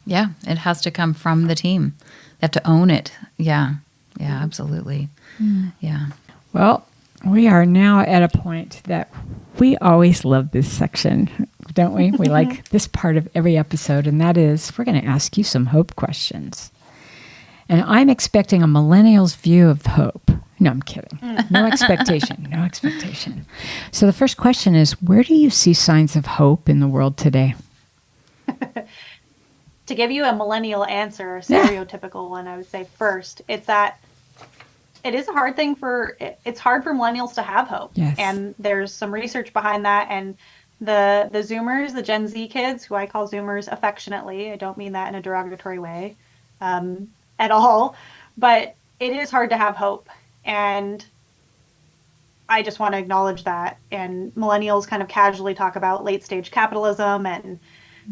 Speaker 1: Yeah, it has to come from the team. They have to own it. Yeah, absolutely. Yeah.
Speaker 2: Well, we are now at a point that we always love this section, don't we? We like this part of every episode, and that is we're going to ask you some hope questions. And I'm expecting a millennial's view of hope. No, I'm kidding. No expectation. No expectation. So the first question is, where do you see signs of hope in the world today?
Speaker 3: To give you a millennial answer, a stereotypical one, I would say first, it's that it's hard for millennials to have hope.
Speaker 2: Yes.
Speaker 3: And there's some research behind that. And the Zoomers, the Gen Z kids, who I call Zoomers affectionately, I don't mean that in a derogatory way at all, but it is hard to have hope. And I just want to acknowledge that. And millennials kind of casually talk about late stage capitalism and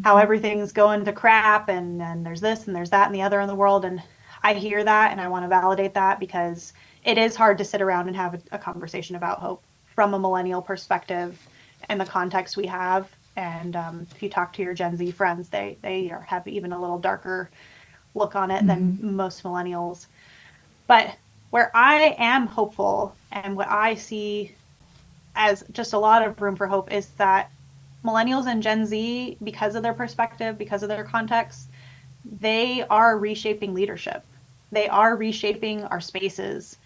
Speaker 3: how everything's going to crap and there's this and there's that and the other in the world. And I hear that and I want to validate that because it is hard to sit around and have a conversation about hope from a millennial perspective and the context we have. And if you talk to your Gen Z friends, they have even a little darker look on it than most millennials. But where I am hopeful and what I see as just a lot of room for hope is that millennials and Gen Z, because of their perspective, because of their context, they are reshaping leadership. They are reshaping our spaces.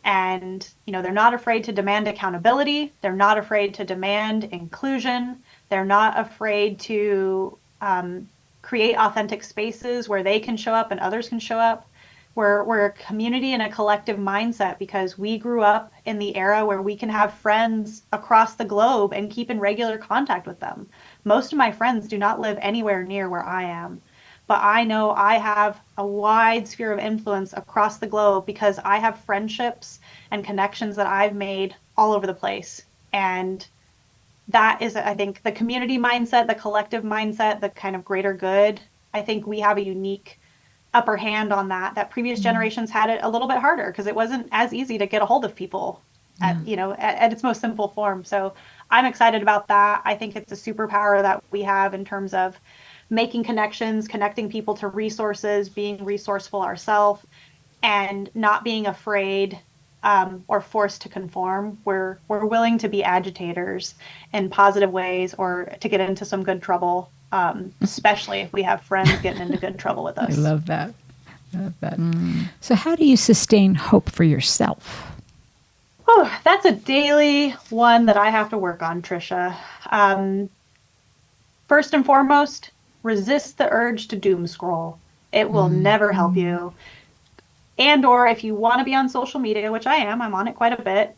Speaker 3: And, they're not afraid to demand accountability. They're not afraid to demand inclusion. They're not afraid to create authentic spaces where they can show up and others can show up. We're a community and a collective mindset because we grew up in the era where we can have friends across the globe and keep in regular contact with them. Most of my friends do not live anywhere near where I am, but I know I have a wide sphere of influence across the globe because I have friendships and connections that I've made all over the place. And that is, I think, the community mindset, the collective mindset, the kind of greater good. I think we have a unique upper hand on that previous generations had it a little bit harder because it wasn't as easy to get a hold of people at its most simple form. So I'm excited about that. I think it's a superpower that we have in terms of making connections, connecting people to resources, being resourceful ourselves, and not being afraid or forced to conform. We're willing to be agitators in positive ways or to get into some good trouble. Especially if we have friends getting into good trouble with us.
Speaker 2: I love that. So how do you sustain hope for yourself?
Speaker 3: Oh, that's a daily one that I have to work on, Trisha. First and foremost, resist the urge to doom scroll. It will never help you. And or if you want to be on social media, which I'm on it quite a bit,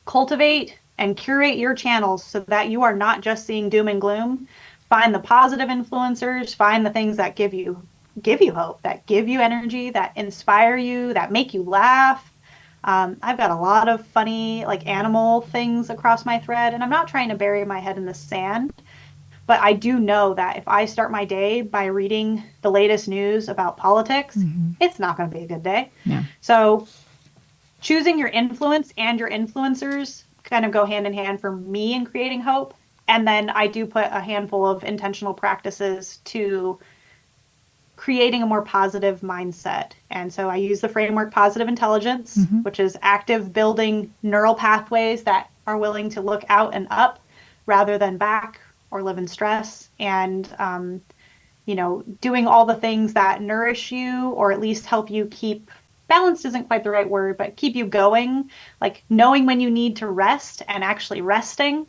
Speaker 3: cultivate and curate your channels so that you are not just seeing doom and gloom. Find the positive influencers, find the things that give you hope, that give you energy, that inspire you, that make you laugh. I've got a lot of funny animal things across my thread, and I'm not trying to bury my head in the sand, but I do know that if I start my day by reading the latest news about politics, it's not going to be a good day.
Speaker 2: Yeah.
Speaker 3: So choosing your influence and your influencers kind of go hand in hand for me in creating hope. And then I do put a handful of intentional practices to creating a more positive mindset. And so I use the framework Positive Intelligence, which is active building neural pathways that are willing to look out and up rather than back or live in stress. And, doing all the things that nourish you or at least help you keep balanced isn't quite the right word, but keep you going, like knowing when you need to rest and actually resting.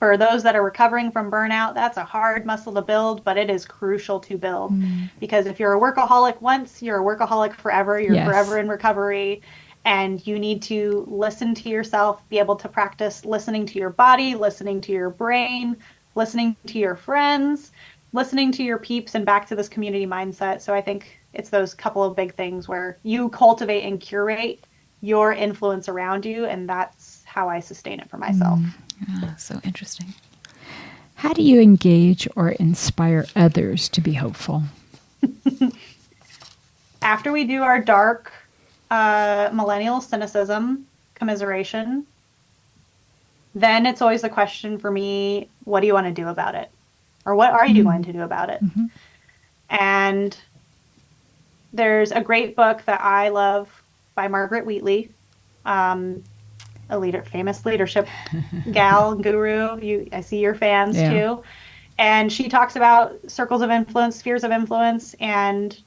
Speaker 3: For those that are recovering from burnout, that's a hard muscle to build, but it is crucial to build. Because if you're a workaholic once, you're a workaholic forever. You're forever in recovery. And you need to listen to yourself, be able to practice listening to your body, listening to your brain, listening to your friends, listening to your peeps, and back to this community mindset. So I think it's those couple of big things where you cultivate and curate your influence around you. And that's how I sustain it for myself.
Speaker 1: Yeah, so interesting.
Speaker 2: How do you engage or inspire others to be hopeful?
Speaker 3: After we do our dark millennial cynicism commiseration, then it's always a question for me, what do you want to do about it? Or what are you going to do about it? And there's a great book that I love by Margaret Wheatley, famous leadership gal, guru. I see your fans too. And she talks about circles of influence, spheres of influence, and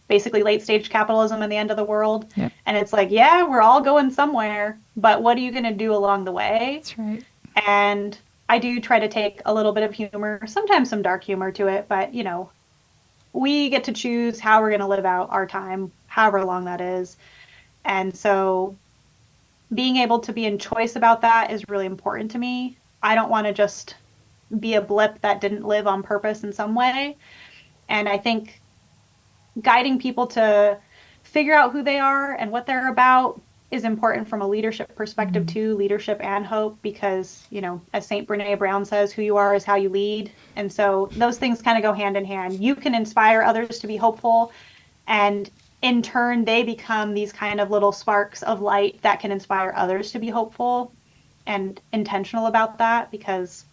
Speaker 3: basically late stage capitalism and the end of the world. And it's like, yeah, we're all going somewhere, but what are you going to do along the way?
Speaker 2: That's right.
Speaker 3: And I do try to take a little bit of humor, sometimes some dark humor to it, but you know, we get to choose how we're going to live out our time, however long that is. And so being able to be in choice about that is really important to me. I don't want to just be a blip that didn't live on purpose in some way. And I think guiding people to figure out who they are and what they're about is important from a leadership perspective too, leadership and hope, because, you know, as St. Brene Brown says, who you are is how you lead. And so those things kind of go hand in hand. You can inspire others to be hopeful, and in turn, they become these kind of little sparks of light that can inspire others to be hopeful and intentional about that, because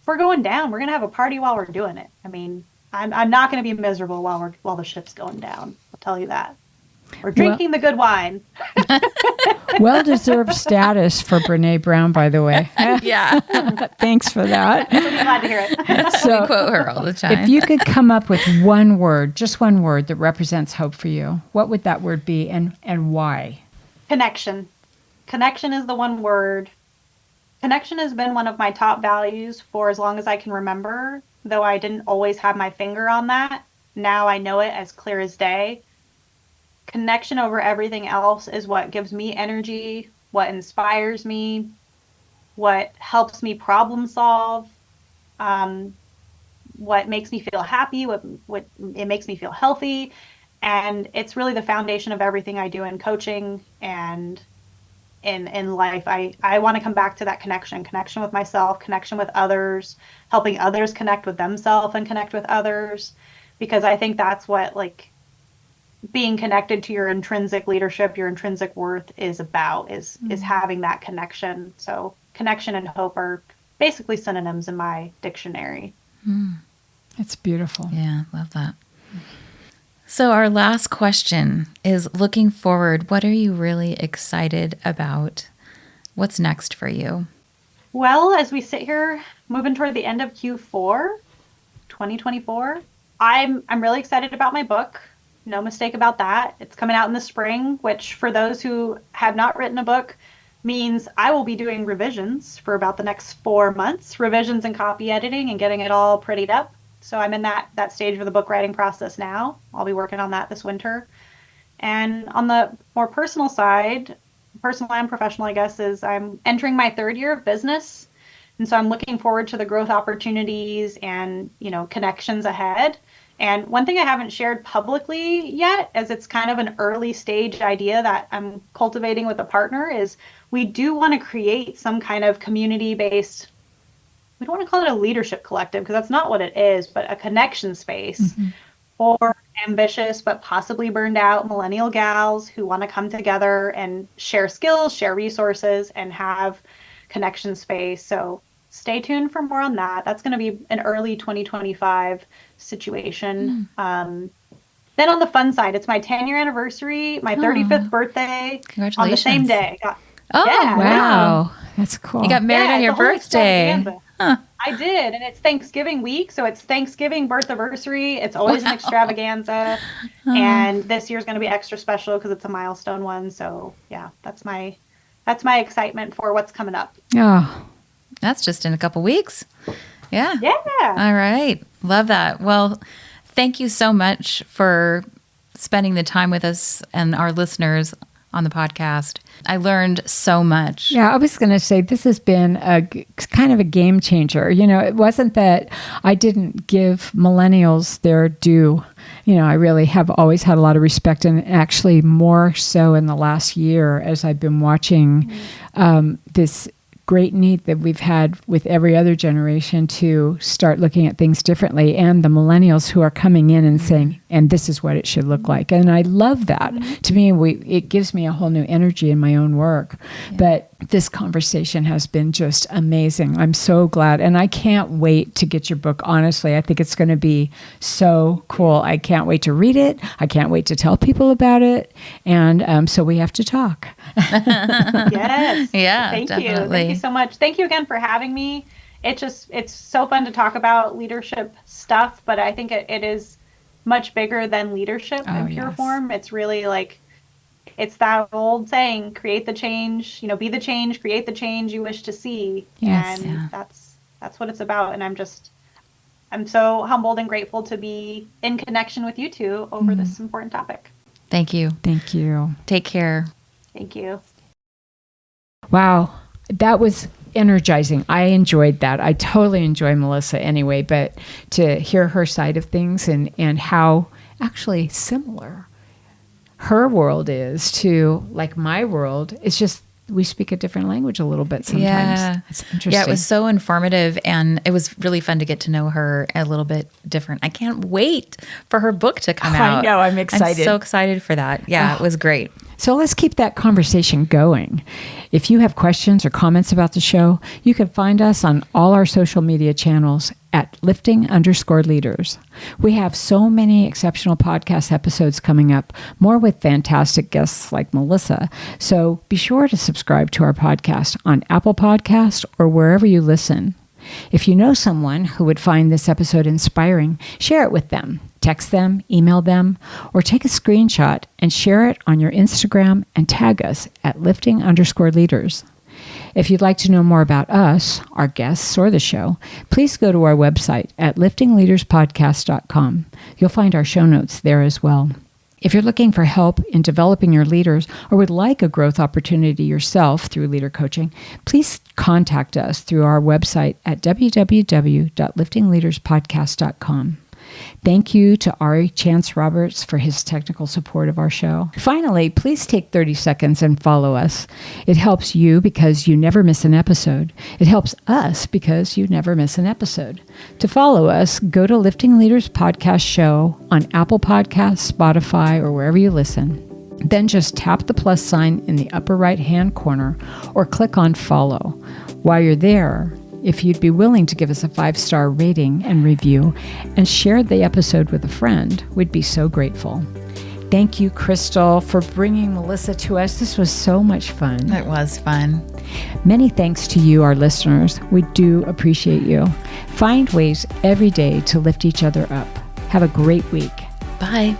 Speaker 3: if we're going down, we're going to have a party while we're doing it. I mean, I'm not going to be miserable while the ship's going down. I'll tell you that. We're drinking the good wine.
Speaker 2: Well-deserved status for Brene Brown, by the way.
Speaker 1: Yeah.
Speaker 2: Thanks for that.
Speaker 3: I'll be glad to hear it.
Speaker 1: So, we quote her all the time.
Speaker 2: If you could come up with one word, just one word that represents hope for you, what would that word be, and why?
Speaker 3: Connection. Connection is the one word. Connection has been one of my top values for as long as I can remember, though I didn't always have my finger on that. Now I know it as clear as day. Connection over everything else is what gives me energy, what inspires me, what helps me problem solve, what makes me feel happy, what it makes me feel healthy. And it's really the foundation of everything I do in coaching and in life. I want to come back to that connection with myself, connection with others, helping others connect with themselves and connect with others, because I think that's what, like, being connected to your intrinsic leadership, your intrinsic worth is about, is having that connection. So connection and hope are basically synonyms in my dictionary.
Speaker 2: It's beautiful.
Speaker 1: Yeah, love that. So our last question is, looking forward, what are you really excited about? What's next for you?
Speaker 3: Well, as we sit here moving toward the end of Q4 2024, I'm really excited about my book. No mistake about that. It's coming out in the spring, which for those who have not written a book means I will be doing revisions for about the next 4 months, revisions and copy editing and getting it all prettied up. So I'm in that stage of the book writing process now. I'll be working on that this winter. And on the more personal side, personal and professional, I guess, is I'm entering my 3rd year of business. And so I'm looking forward to the growth opportunities and, you know, connections ahead. And one thing I haven't shared publicly yet, as it's kind of an early stage idea that I'm cultivating with a partner, is we do want to create some kind of community-based, we don't want to call it a leadership collective because that's not what it is, but a connection space for ambitious but possibly burned out millennial gals who want to come together and share skills, share resources, and have connection space. So stay tuned for more on that. That's going to be an early 2025 situation. Then on the fun side, it's my 10-year anniversary, my 35th birthday.
Speaker 1: Congratulations.
Speaker 3: On the same day.
Speaker 2: Wow. That's cool.
Speaker 1: You got married on your birthday.
Speaker 3: Huh. I did, and it's Thanksgiving week, so it's Thanksgiving birthiversary. It's always an extravaganza, and this year's going to be extra special because it's a milestone one. So yeah, that's my excitement for what's coming up.
Speaker 2: Oh,
Speaker 1: That's just in a couple weeks. Yeah.
Speaker 3: Yeah.
Speaker 1: All right. Love that. Well, thank you so much for spending the time with us and our listeners on the podcast. I learned so much.
Speaker 2: Yeah, I was going to say this has been kind of a game changer. It wasn't that I didn't give millennials their due. I really have always had a lot of respect, and actually more so in the last year as I've been watching this great need that we've had with every other generation to start looking at things differently, and the millennials who are coming in and saying, and this is what it should look like. And I love that. To me, it gives me a whole new energy in my own work. Yeah. But this conversation has been just amazing. I'm so glad. And I can't wait to get your book. Honestly, I think it's going to be so cool. I can't wait to read it. I can't wait to tell people about it. And so we have to talk.
Speaker 3: Yes.
Speaker 1: Yeah.
Speaker 3: Thank
Speaker 1: definitely.
Speaker 3: you. Thank you so much. Thank you again for having me. It's so fun to talk about leadership stuff, but I think it is much bigger than leadership in pure form. It's really it's that old saying, create the change, be the change, create the change you wish to see.
Speaker 2: Yes.
Speaker 3: And that's what it's about. And I'm so humbled and grateful to be in connection with you two over this important topic.
Speaker 1: Thank you.
Speaker 2: Thank you.
Speaker 1: Take care.
Speaker 3: Thank you.
Speaker 2: Wow. That was energizing. I enjoyed that. I totally enjoy Melissa anyway, but to hear her side of things and how actually similar her world is to my world, it's just we speak a different language a little bit sometimes.
Speaker 1: Yeah.
Speaker 2: It's interesting.
Speaker 1: Yeah, it was so informative, and it was really fun to get to know her a little bit different. I can't wait for her book to come out.
Speaker 2: I know. I'm excited.
Speaker 1: I'm so excited for that. Yeah, It was great.
Speaker 2: So let's keep that conversation going. If you have questions or comments about the show, you can find us on all our social media channels at lifting_leaders. We have so many exceptional podcast episodes coming up, more with fantastic guests like Melissa. So be sure to subscribe to our podcast on Apple Podcasts or wherever you listen. If you know someone who would find this episode inspiring, share it with them. Text them, email them, or take a screenshot and share it on your Instagram and tag us at lifting_leaders. If you'd like to know more about us, our guests, or the show, please go to our website at liftingleaderspodcast.com. You'll find our show notes there as well. If you're looking for help in developing your leaders or would like a growth opportunity yourself through leader coaching, please contact us through our website at www.liftingleaderspodcast.com. Thank you to Ari Chance Roberts for his technical support of our show. Finally, please take 30 seconds and follow us. It helps you because you never miss an episode. It helps us because you never miss an episode. To follow us, go to Lifting Leaders Podcast Show on Apple Podcasts, Spotify, or wherever you listen. Then just tap the plus sign in the upper right-hand corner or click on follow. While you're there, if you'd be willing to give us a 5-star rating and review and share the episode with a friend, we'd be so grateful. Thank you, Crystal, for bringing Melissa to us. This was so much fun.
Speaker 1: It was fun.
Speaker 2: Many thanks to you, our listeners. We do appreciate you. Find ways every day to lift each other up. Have a great week.
Speaker 1: Bye.